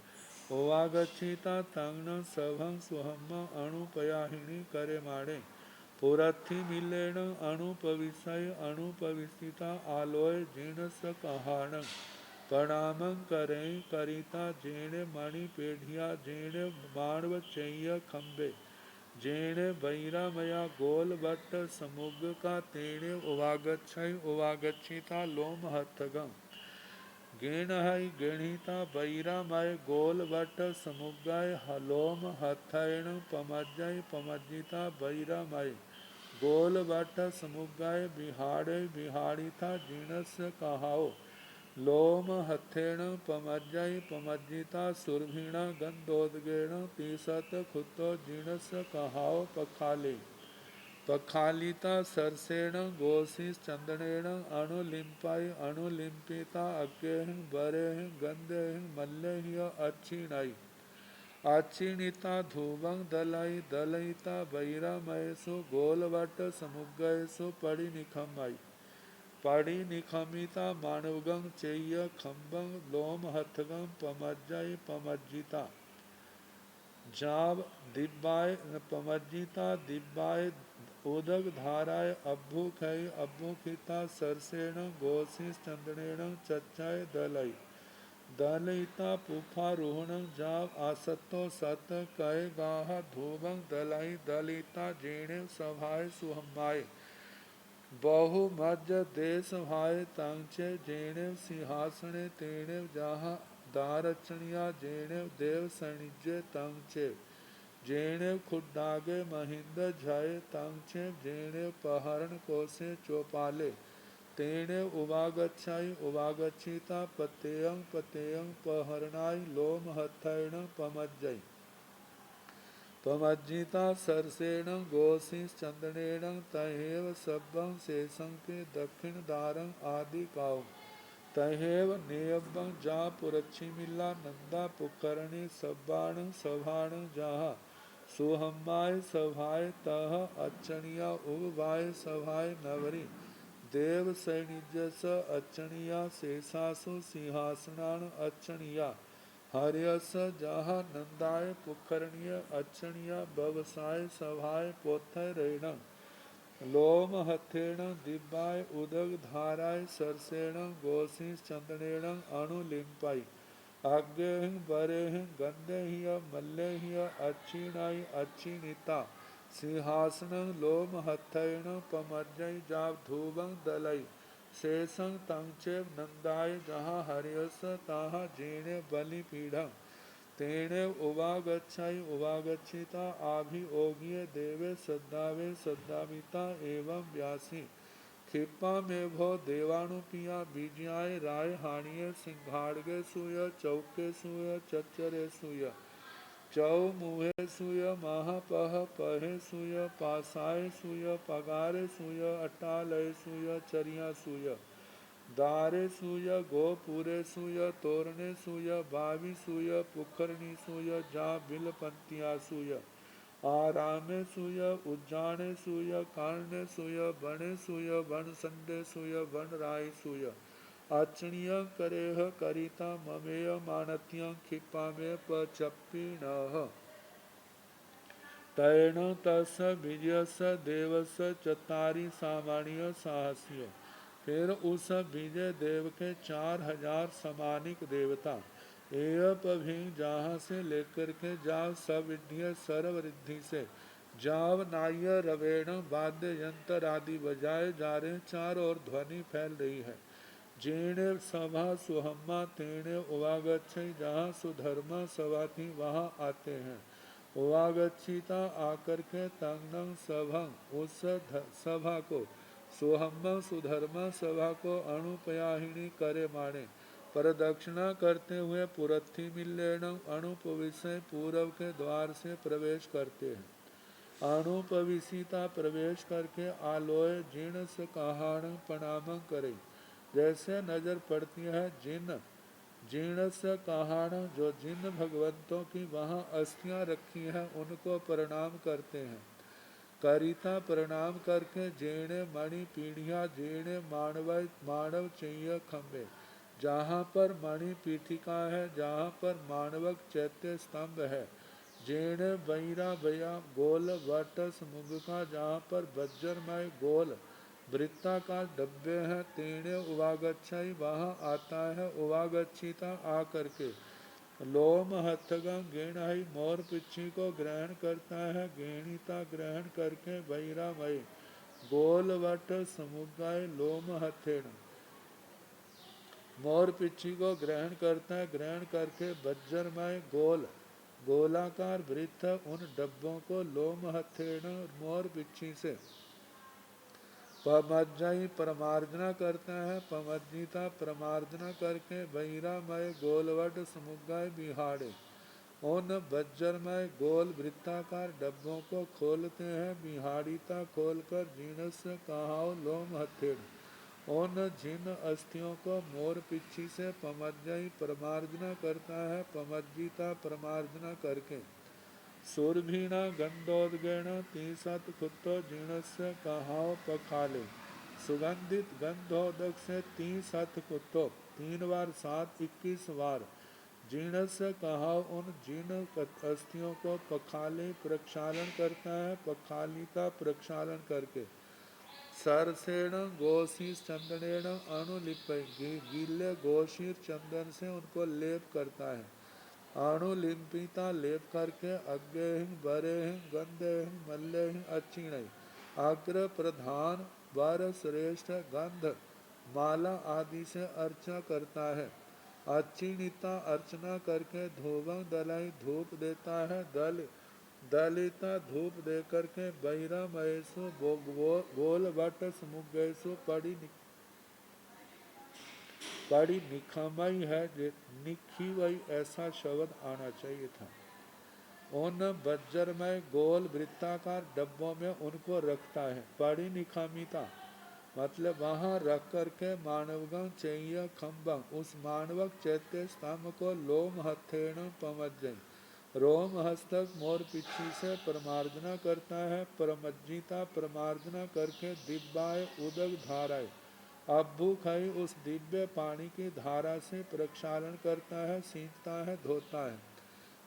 उवागच्छिता तंग सभं सुहम्मा अणुपयाहिणी करे माणे। पुरथी मिलेण अणुपविषय अणुपविषिता आलोय जीर्ण स कहाण। प्रणामं करें करिता जेण मणि पेढ़िया जेण मानव चैय खंबे जेण बैरा मया गोल बट समुग का तेणे उवागच्छय उवागच्छिता लोम हथगम गेण हई गेणिता बैरा मय गोल बट समुगाय हलोम हथैण पमज्जय पमज्जिता बैरा मय गोल बट समुगाय बिहाड़े बिहाड़िता जीणस कहाओ लोम हथेण पमज्जय पमज्जिता सुरभीण गंधोदगेण तीसत खुतो जीणस कहाओ पखाले पखालिता सरसेण गोशीस चंदनेण अणुलिंपाई अणुलिंपिता अज्ञेह बरेह गंधेह मल्लेह अच्छिणाई अच्छिणिता धूवं दलाई दलयिता बैरा मयसु गोलवट समुगयसु पड़ी निखमाई पड़ी निखमिता मानवगं चेय खंबं लोम हथगं पमज्जय पमज्जिता जाव दिब्बाय पमज्जिता दिब्बाय उदक धाराय अभ्युखय अभ्युखिता सरसेण गोशीस चंदनेण चच्चाय दलई दलयिता पुफारोहण जाव आसतो सत कय गाह धूवं दलई दलिता जेणे सभाय सुहमाय बहु मज्ज देश भाय तंचे जेणे सिंहासने तेणे जहाँ दारचनिया जेणे देव सणिजे तंचे जेणे खुड्डागे महिंद झय तंचे जेणे पहरण कोसे चौपाले तेणे उवागच्छाई उवागच्छिता पतेयं पतेयं पहरणाई लोम हथैण पमज्जय पमज्जिता सरसेण गोशीस चंदनेण तहेव सब्बं शेषं के दक्षिण दारं आदि काउ तहेव नेयब्बं जा पुरच्छिमिल्ला नंदा पुकरणी सब्बाण सभाण जहा सुहम्माय सभाय तह अच्छणिया उगवाय सभाय नवरी देव सैनिजस अच्छणिया शेषासु सिंहासनान अच्छणिया हरियस जहा नंदाय पुखरणीय अच्छणिया बवसाय सभाय पोथय रेण लोम हथेण दिब्बाय उदग धाराय सरसेण गोशीस चंदनेण अणुलिंपाई अज्ञेह बरेह गंधेह मल्लेह अच्छिणाई अच्छिणिता सिंहासन लोम हथैण पमज्जय जाव धूवं दलई शेषं तंचेव नंदाय जहाँ हरियस ताहा जेणे बलि पीढ़ तेणे उवागच्छाई उवागच्छिता आभियोगिये देवे सद्दावे सद्दाविता एवं व्यासी खिप्पा में भो देवानुपिया बीजियाय राय हाणिये सिंघाड़गे सूय चौके सूय चच्चरे सूय चौ मुहे सूय महापह पहे सूय पासाय सूय पगारे सूय अटालय सूय चरिया सूय दारे सूय गोपुरे सूय तोरणे सूय बावी सूय पुखरणी सूय जा बिलपंतिया सूय आरामे सूय उज्जाने सूय कारणे सूय बणे सूय वन संडे सूय वन राय सूय अच्छणिय करेह करिता ममेय मानत्य खिप्पा में पचप्पीणः तैण तस विजयस देवस चतारी सामान्य साहस्य फिर उस विजय देव के 4000 समानिक देवता एयप भी जहाँ से लेकर के जाव सविध्य सर्वरिद्धि से जाव नाय रवेण वाद्य यंत्र आदि बजाए जा रहे चारों ओर ध्वनि फैल रही है जेणे सभा सुहम्मा तेणे उवागच्छै जहाँ सुधर्मा सभा थी वहाँ आते हैं उवागच्छिता आकर के तंगनं सभं उस सभा को सुहम्मा सुधर्मा सभा को अणुपयाहिणी करे माने प्रदक्षिणा करते हुए पुरथी मिल्लेण अणुपविषय पूर्व के द्वार से प्रवेश करते हैं अणुपविषिता प्रवेश करके आलोय जीर्ण से कहाण प्रणाम करे जैसे नजर पड़ती है जीर्णस कहाण जो जिन भगवंतों की वहाँ अस्थियां रखी हैं उनको प्रणाम करते हैं करिता प्रणाम करके जेणे मणि पीढ़िया जेणे मानव चैय खम्बे जहाँ पर मणि पीठिका है जहाँ पर मानवक चैत्य स्तंभ है जेणे बैरा भया गोल वट मुग का जहाँ पर वज्रमय गोल वृत्ताकार डब्बे हैं, तेणे उवागच्छाई वहाँ आता है, उवागच्छिता आ करके, लोम हथगं गेणहि मोर पिच्छी को ग्रहण करता है, गेणिता ग्रहण करके बहिरामय, गोलवट समुगाय लोम हथेण, मोर पिच्छी को ग्रहण करता है, ग्रहण करके वज्रमय गोलाकार वृत्त उन डब्बों को लोम हथेण मोर पिच्छी से पमज्जई परमार्जना करता है, पमज्जिता परमार्जना करके बहिरामय गोलवट समुगाय बिहाड़े, उन वज्रमय गोल वृत्ताकार डब्बों को खोलते हैं, बिहाड़ीता खोलकर जीनस कहाओ लोम हथेड़, उन जिन अस्थियों को मोर पिच्छी से पमज्जई परमार्जना करता है, पमज्जिता परमार्जना करके सुरभीणा गंधोदगेण तीसत कुत्तो जीणस्य कहाओ पखाले, सुगंधित गंधोदक से 30 कुत्तो 3 बार 7 21 बार जीणस कहा उन जीर्ण अस्थियों को पखाले प्रक्षालन करता है, पखालिता प्रक्षालन करके सरसेण गोशीर चंदनेण अणुलिप गीले गोशीर चंदन से उनको लेप करता है, अणुलिपिता लेप करके अग्गे बरे गंधे मल्ले अक्षिण अग्र प्रधान वर श्रेष्ठ गंध माला आदि से अर्चना करता है, अक्षिणिता अर्चना करके धूपं दलाई धूप देता है, दलिता धूप दे करके बहिरा महेशु गोल वट समुगेशु बड़ी निखामई है, निखी वही ऐसा शब्द आना चाहिए था। उन वज्रमय गोल वृत्ताकार डब्बों में उनको रखता है, बड़ी निखामिता मतलब वहाँ रख करके मानवगण चैय खम्बं उस मानवक चैत्य स्तंभ को लोम हथेण पमज्जय रोम हस्तक मोर पिच्छी से परमार्जना करता है, परमज्जिता परमार्जना करके दिव्याय उदक धाराए अब्बू खाई उस दिव्य पानी की धारा से प्रक्षालन करता है, सींचता है, धोता है,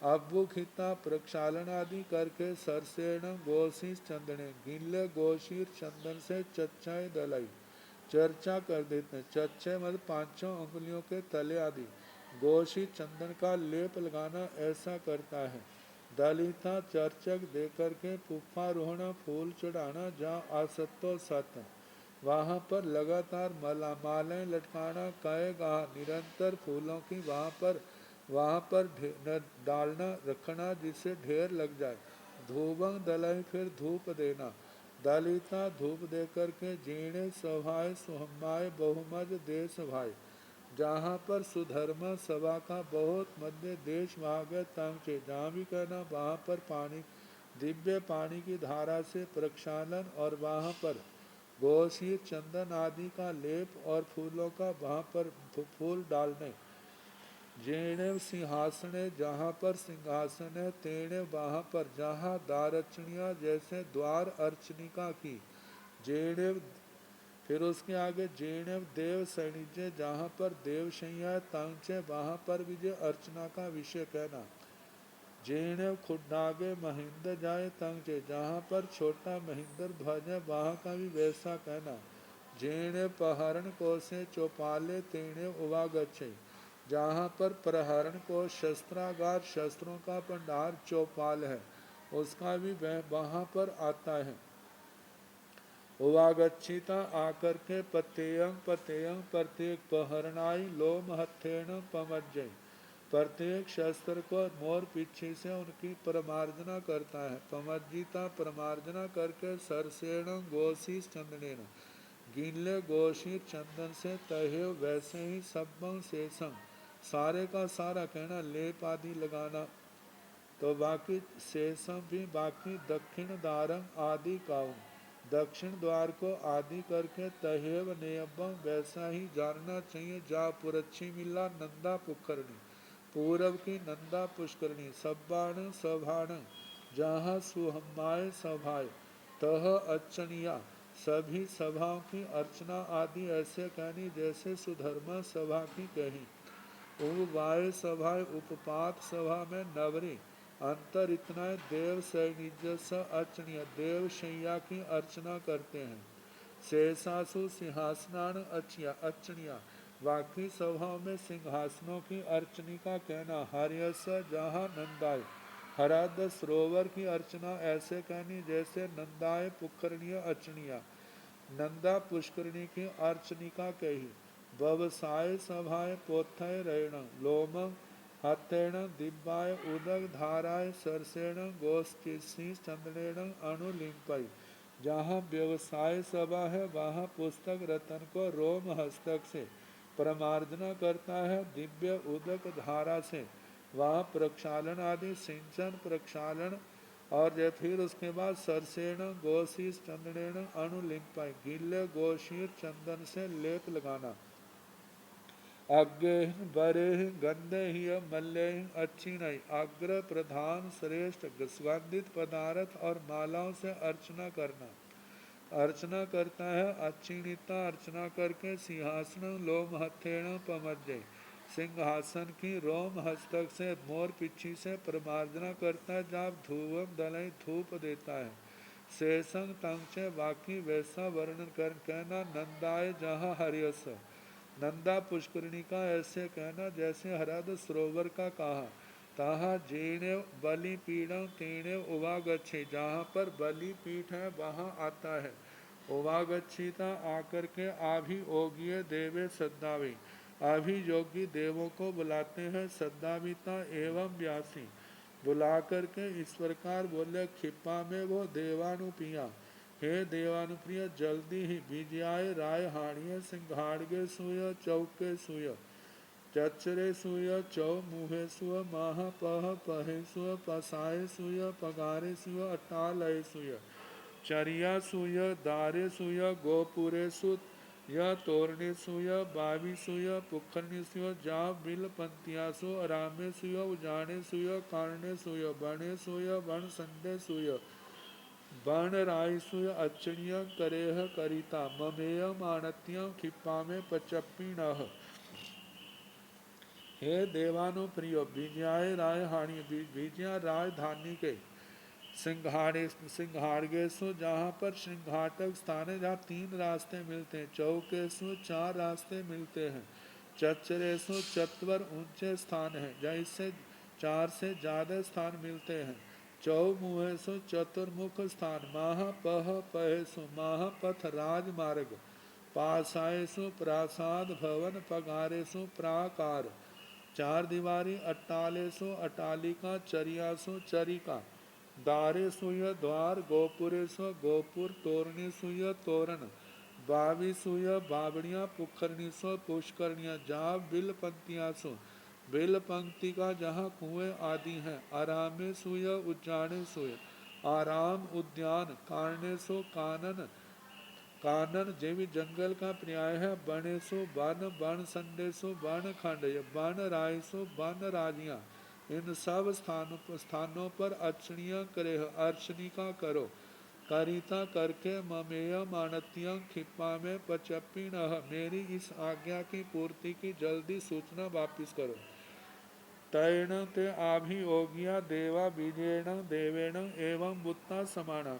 अब्बू खिता प्रक्षालन आदि करके सरसेण गोशीर चंदने गिल्ले गोशीर चंदन से चच्चाई दलाई चर्चा कर देते हैं, चच्चे मतलब 5 उंगलियों के तले आदि गोशी चंदन का लेप लगाना ऐसा करता है, दलिता चर्चक दे करके पुष्पारोहण फूल चढ़ाना जहाँ असत्तो सत्य वहाँ पर लगातार मालाएं लटकाना, कहेगा निरंतर फूलों की वहाँ पर डालना रखना जिससे ढेर लग जाए, धूपं दलाई फिर धूप देना, दलिता धूप दे करके जीणे सभाए सुहमाए बहुमद देश भाई जहाँ पर सुधर्मा सभा का बहुत मध्य देश भाग तंचे जहाँ भी कहना वहाँ पर पानी दिव्य पानी की धारा से प्रक्षालन और वहाँ पर गोशी चंदन आदि का लेप और फूलों का वहाँ पर फूल डालने, जेणे सिंहासने जहाँ पर सिंहासन है, तेणे वहाँ पर जहाँ दारचनिया जैसे द्वार अर्चनिका की, जेणे फिर उसके आगे जेणे देव सैनिज्य जहाँ पर देव शैया तंचे वहाँ पर विजय अर्चना का विषय कहना, जेणे खुड्डागे महेंद्र जाए तंचे जहाँ पर छोटा महेंद्र ध्वज है वहाँ का भी वैसा कहना, जेणे पहरण को से चौपाले तेणे उवागच्छे जहाँ पर प्रहरण को शस्त्रागार शस्त्रों का भंडार चौपाल है उसका भी वहाँ पर आता है, उवागच्छिता आकर के पतेयं प्रत्येक पहरणाई लोम हथेण पमज्जय प्रत्येक शस्त्र को मोर पीछे से उनकी परमार्जना करता है, पमज्जिता परमार्जना करके सरसेण गोशी चंदनेन गीले गोशी चंदन से तहे वैसे ही सब्बं शेषं सारे का सारा कहना लेप आदि लगाना, तो बाकी शेषम भी बाकी दक्षिण द्वारम आदि काऊ दक्षिण द्वार को आदि करके तहेव नेयबम वैसा ही जानना चाहिए जा पुरच्छी मिला नंदा पुष्करणी पूरब की नंदा पुष्करणी सब्बाण सभाण जहाँ सुहमाय सभाए तह अच्छनिया सभी सभाओं की अर्चना आदि ऐसे कहनी जैसे सुधर्मा सभा की कही, उपवाय सभा उपपात सभा में नवरी अंतर इतना देव सैनिजस अर्चनीय देव शैया की अर्चना करते हैं, शेषासु सिंहासनान अर्चनिया, बाकी सभाओं में सिंहासनों की अर्चनी का कहना। हरियस जहाँ नंदाय, हराद सरोवर की अर्चना ऐसे कहनी जैसे नंदाय पुकरणीय अर्चनिया, नंदा पुष्करणी की अर्चनिका कही। व्यवसाय सभाए पोथय रण लोम हतेण दिव्याय उदक धाराय सरसेण गोष्ठी चंद्रेण अनुलिंपय। जहाँ व्यवसाय सभा है वहाँ पुस्तक रतन को रोम हस्तक से परमार्जना करता है, दिव्य उदक धारा से वहाँ प्रक्षालन आदि सिंचन प्रक्षालन, और फिर उसके बाद सरसेण गोशीष चंदनेण अनुलिंपाय, गीले गोशीर चंदन से लेप लगाना। अग्गे बरे गंधे ही मल्ले अच्छी नहीं, अग्र प्रधान श्रेष्ठ सुगंधित पदार्थ और मालाओं से अर्चना करना। अर्चना करता है अच्छीणिता, अर्चना करके सिंहासन लोम हथेण पमज्जय, सिंहासन की रोम हस्तक से मोर पिछी से परमार्जना करता है, जब धूवम दलई धूप देता है। शेषंग तंग बाकी वैसा वर्णन कर कहना। नंदाय जहाँ हरियस, नंदा पुष्करिणी का ऐसे कहना जैसे हरद सरोवर का कहा। तहा जीणे बलि पीड़म तीणे उवागच्छे, जहाँ पर बलि पीठ है वहाँ आता है। उवागच्छिता आकर के आभियोगी देवे सद्दावी, अभियोगी देवों को बुलाते हैं। सद्दाविता एवं व्यासी, बुला करके इस प्रकार बोले। खिप्पा में वो देवानुप्रिया, हे देवानुप्रिय जल्दी ही। विजयाय राय हाणिय सिंघाड़गे सुय चौके सुय, चचरे सुय चौ मुहे सुय, माह पह पहे सुय, पसाए सुय, पगारे सुय, अटालय सुय, चरिया सुय, दारे सुय, गोपुरे सुत या तोरणे सुय, बावी सुय, पुखरणी सुय, जा बिल पंतिया सु, अरामे सुय, उजाने सुय, कारणे सुय, बणे सुय, बण संडे सुय, बण राय सुय, अचणिय करेह करिता, ममेय मानत्य खिप्पा में पचप्पी नह। हे देवानुप्रिय विजयाय राय हानि, विजया राजधानी के सिंघाड़गेसु, जहाँ पर सिंघाटक स्थान है, जहाँ 3 रास्ते मिलते हैं। चौकेसु 4 रास्ते मिलते हैं। चचरेसु चतवर ऊंचे स्थान है, जहाँ इससे 4 से ज्यादा स्थान मिलते हैं। चौमुहेसु चतुर्मुख स्थान, माह पह पहेसु महापथ राजमार्ग, पासाएसु प्रासाद भवन, पगारेसु प्राकार, 4 दीवारी, अट्टालेसु अटालिका, चरियासु चरिका, दारे सुय द्वार, गोपुरे सु गोपुर, तोरणी सुय तोरण, बावी सुय बावड़ियाँ, पुखरणी सु पुष्करणियाँ, जहाँ बिल पंक्तियाँ सु बिल पंक्ति का जहाँ कुएं आदि हैं। आरामे सुय उज्जाने सुय, आराम उद्यान, कारणे सु कानन, कानन जेवी जंगल का पर्याय है। बने सु वन, बन संडे सु वन खंड, वन राय सु वन राजियाँ। इन सब स्थानों पर अर्चनिया करे, अर्चनिका करो। करिता करके ममेय मानत्य खिप्पा में पचप्पी न, मेरी इस आज्ञा की पूर्ति की जल्दी सूचना वापिस करो। तैण ते आभियोगिया देवा बीजेण देवेण एवं बुत्ता समाना,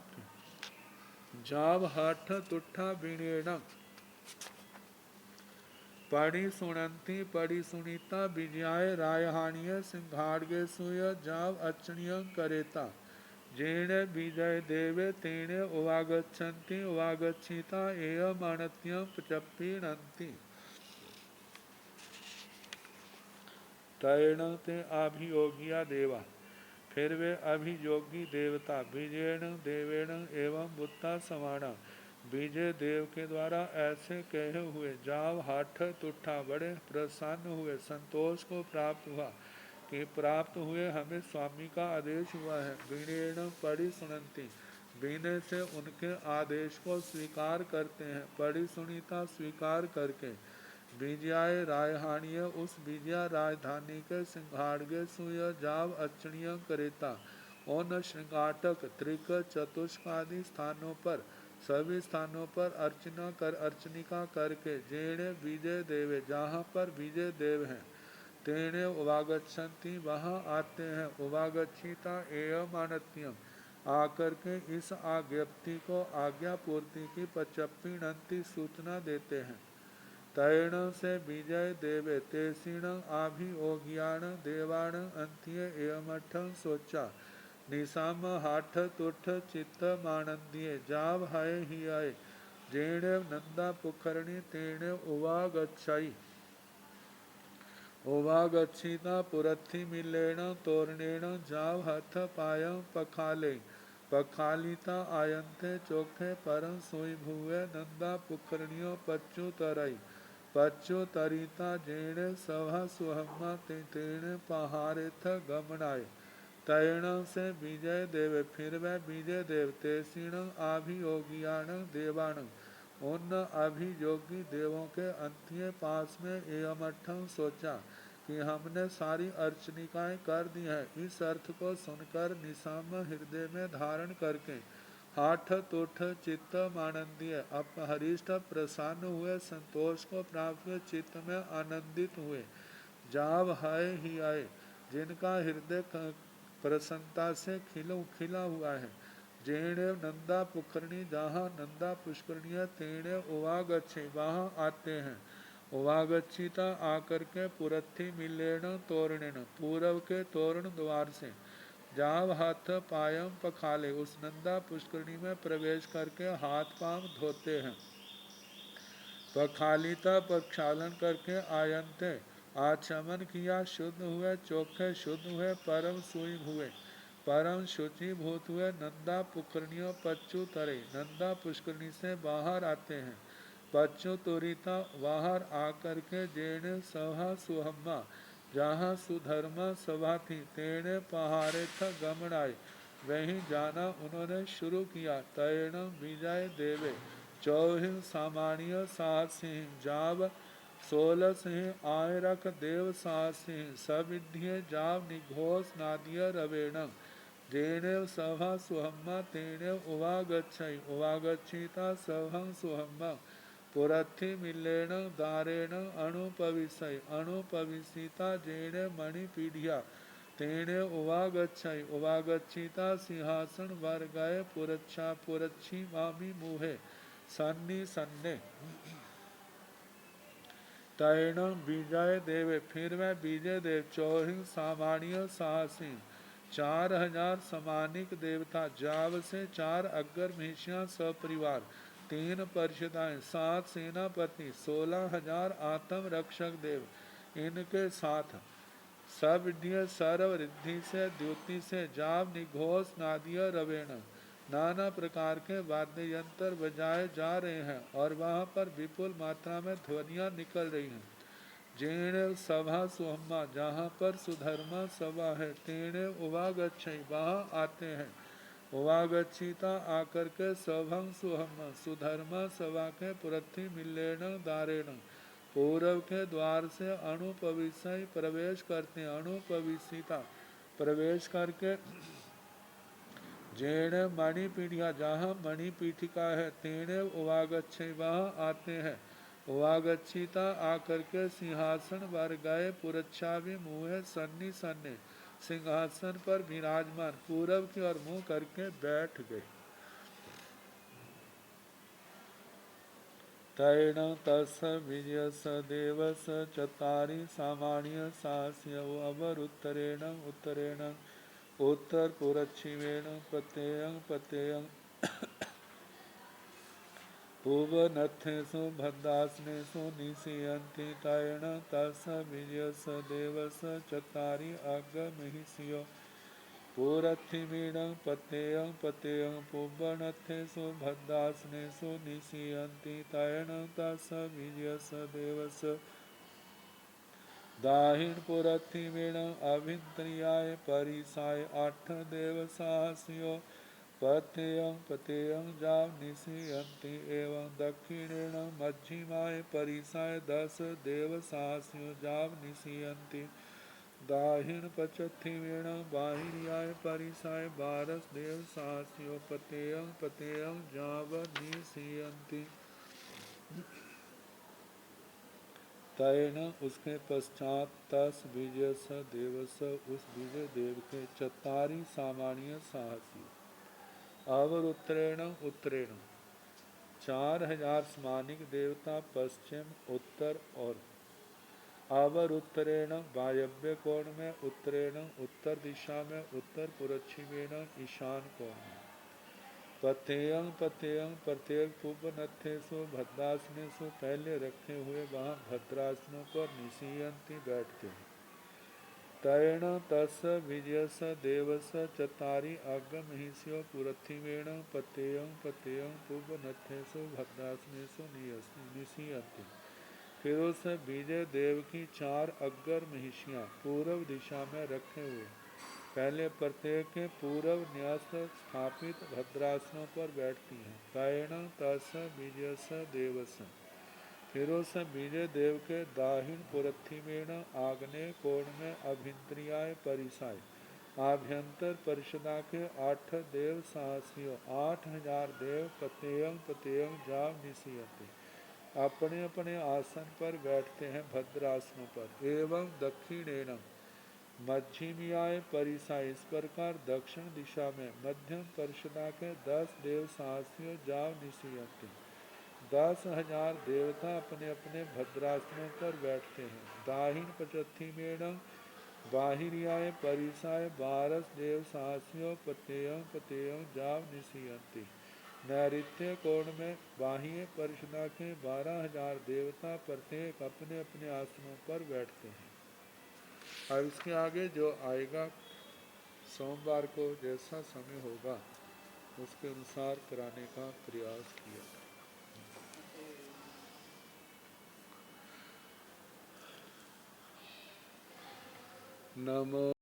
जाव हठ तुठा बीणेण, पड़ी सुनंती पड़ी सुनीता, विजयाय रायहानिय सिंघाड़गे सुय, जाव अचणिय करेता, जेण विजय देवे तेणे उवागच्छन्ति उवागच्छिता, एय मानत्यं प्रचप्पीणन्ति। तैण ते अभियोगिया देवा, फिर वे अभियोगी देवता, विजयण देवेण एवं बुत्ता समाना, विजय देव के द्वारा ऐसे कहे हुए। जाव हठ तुठा, बड़े प्रसन्न हुए, संतोष को प्राप्त हुआ कि प्राप्त हुए हमें स्वामी का आदेश हुआ है। विणेण पढ़ी सुनंती, विनय से उनके आदेश को स्वीकार करते हैं। पढ़ी सुनीता स्वीकार करके। विजयाय रायहानिय, उस विजया राजधानी के सिंघाड़गे सुय, जाव अचणिय करेता, उन श्रृंगाटक त्रिक चतुष्क आदि स्थानों पर, सभी स्थानों पर अर्चनिका करके, जेणे विजय देवे, जहाँ पर विजय देव हैं, तेणे उवागच्छन्ति, वहाँ आते हैं। उवागच्छिता एय मानत्यम, आकर के इस आज्ञप्ति को आज्ञा पूर्ति की पचप्पीणंती सूचना देते हैं। तैण से विजय देवे तेसीण आभियोग्याण देवाण अंत्य एमठ सोचा निशाम हाठ तुठ चित्त मानंदिये जाव हाय ही आए जेणे नंदा पुखरणी तेणे उवागच्छाई ओवागच्छिता पुरथि मिलेण तोरणेण जाव हथ पायं पखाले पखालिता आयन्ते चोखे परं सोई भुवे नंदा पुखरणियो पच्चु तरई पच्चु तरिता जेणे सभा सुहम्मा तेणे पहारे थ गमनाए तैण से विजय देव फिर वह विजय देव तेसीण आभियोगियाण देवाण उन अभियोगी देवों के अंत्य पास में एमठम सोचा कि हमने सारी अर्चनिकाएं कर दी हैं। इस अर्थ को सुनकर निशाम हृदय में धारण करके हाठ तुठ चित्त मानंदिय अपहरिष्ट प्रसन्न हुए संतोष को प्राप्त हुए चित्त में आनंदित हुए जाव हाय ही आए जिनका हृदय प्रसन्नता से खिला हुआ है जेणे नंदा पुखरणी जहाँ नंदा पुष्करणीय तेणे उवागच्छे वहाँ आते हैं उवागच्छिता आकर के पुरथि मिलेण तोरणेण पूर्व के तोरण द्वार से जाव हाथ पायम पखाले उस नंदा पुष्करणी में प्रवेश करके हाथ पांव धोते हैं पखालिता प्रक्षालन करके आयंते आचमन किया शुद्ध हुए चोखे शुद्ध हुए परम सुई हुए परम शुचि भूत हुए नंदा पुखरणियों पच्चु तरे नंदा पुष्करणी से बाहर आते हैं पच्चु तुरिता बाहर आकर के जेने सभा सुहम्मा जहाँ सुधर्मा सभा थी तेने पहाड़े था गमन आए वहीं जाना उन्होंने शुरू किया तैण विजय देवे चौहिन सामान्य साहस सिंह जाव 16 सिंह आय रख देव साहस सिंह सविध्य जाव निघोष नादिय रवेण जेने सभा सुहम्मा तेने उवागच्छई उवागच्छिता सभं सुहम्मा पुरथि मिलेण दारेण अणुपविशय अणुपविशिता जेणे मणिपीढ़िया तेणे उवागच्छई उवागच्छिता सिंहासन वर गए पुरच्छा पुरच्छी मामी मुहे सन्नी सन्ने तैण विजय देवे फिर वह विजय देव चौहिन सामान्य साहसी 4000 समानिक देवता जाव से 4 अग्गर महिषियां सपरिवार 3 परिषदाएं 7 सेनापति 16,000 आत्म रक्षक देव इनके साथ सविध्य सर्व रिद्धि से द्युति से जाव निघोष नादिय रवेण नाना प्रकार के वाद्य यंत्र बजाए जा रहे हैं और वहां पर विपुल मात्रा में ध्वनियां निकल रही हैं जेणे सभा सुहम्मा जहाँ पर सुधर्मा सभा है तेणे उवागच्छई वहाँ आते हैं उवागच्छिता आकर के सभं सुहम्मा सुधर्मा सभा के पुरथि मिलेण दारेण पूर्व के द्वार से अणुपविशय प्रवेश करते हैं अणुपविशिता प्रवेश करके जेणे मणिपीढ़िया जहाँ मणिपीठिका है तेणे उवागच्छई वहाँ आते हैं उवागच्छिता आकर के सिंहासन वर गए पुरच्छा भी मुँह सन्नी सन्ने सिंहासन पर विराजमान पूरब की ओर मुंह करके बैठ गए तैण तस विजय स देवस चतारी सामान्य सास्य अवर उत्तरेण उत्तरेण उत्तर पुरच्छिवेण पतेयं पतेयं पूवनथेषु भद्रासनेषु निशीयन्ति तैण तस विजयस देवस चतारि अग्गमहिषियो पुरथिवीणं पतेयं पतेयं पूवनथेषु भद्रासनेषु निशीयन्ति तैण तस विजयस देवस दाहिण पुरथिवीणं अभिन्त्रियाय परिसाय 8 देव साहसियो पतेयं पतेयं जाव निशीयन्ति एवं दक्षिणेण मध्यमाय परिसाय 10 देव साहसियों जाव निशीयन्ति दाहिण पचथिवेण बाहिर्याय परिसाय 12 देव साहसियों पतेयं पतेयं जाव निशीयन्ति तैण उसके पश्चात तस विजय स देवस उस विजय देव के चतारी सामान्य साहसी अवरुत्तरेण उत्तरेण 4000 स्मानिक देवता पश्चिम उत्तर और अवरुत्तरेण वायव्य कोण में, उत्तरेण उत्तर दिशा में, उत्तर पुरच्छिमेण ईशान कोण में। पथेयं पथेयं प्रत्येक पूर्व नथेसु भद्रासनेसु पहले रखे हुए वहाँ भद्रासनों पर निशीयंती बैठते हैं। तैण तस विजयस देवस चतारी अग्गमहिष्यो पुरथिवेण पतेयं पतेयं पूर्व नथेसु भद्रासनेसु निशीयन्ति। फिर उस विजय देव की 4 अग्गर महिषियाँ पूर्व दिशा में रखे हुए पहले प्रत्येक के पूर्व न्यास स्थापित भद्रासनों पर बैठती हैं। तैण तस विजयस देवस, फिर उस विजय देव के दाहिण पुरथिमेण आग्नेय कोण में अभिंद्रियाय परिसाय आभ्यंतर परिषदा के 8 देव साहसियों 8000 देव पतेयं पतेयं जाव निशीयते अपने अपने आसन पर बैठते हैं भद्रासनों पर। एवं दक्षिणेन मध्यमियाय परिसाय, इस प्रकार दक्षिण दिशा में मध्यम परिषदा के 10 देव साहसियों जाव निशीयते 10,000 देवता अपने अपने भद्रासनों पर बैठते हैं। दाहिन पचत्थिमेण बाहिरियाय परिसाय 12 देव साहसियों पतेयं पतेयं जाव निशीयन्ति। नैऋत्य कोण में बाह्य परिषदा के 12,000 देवता प्रत्येक अपने अपने आसनों पर बैठते हैं। अब इसके आगे जो आएगा सोमवार को जैसा समय होगा उसके अनुसार कराने का प्रयास किया। नमो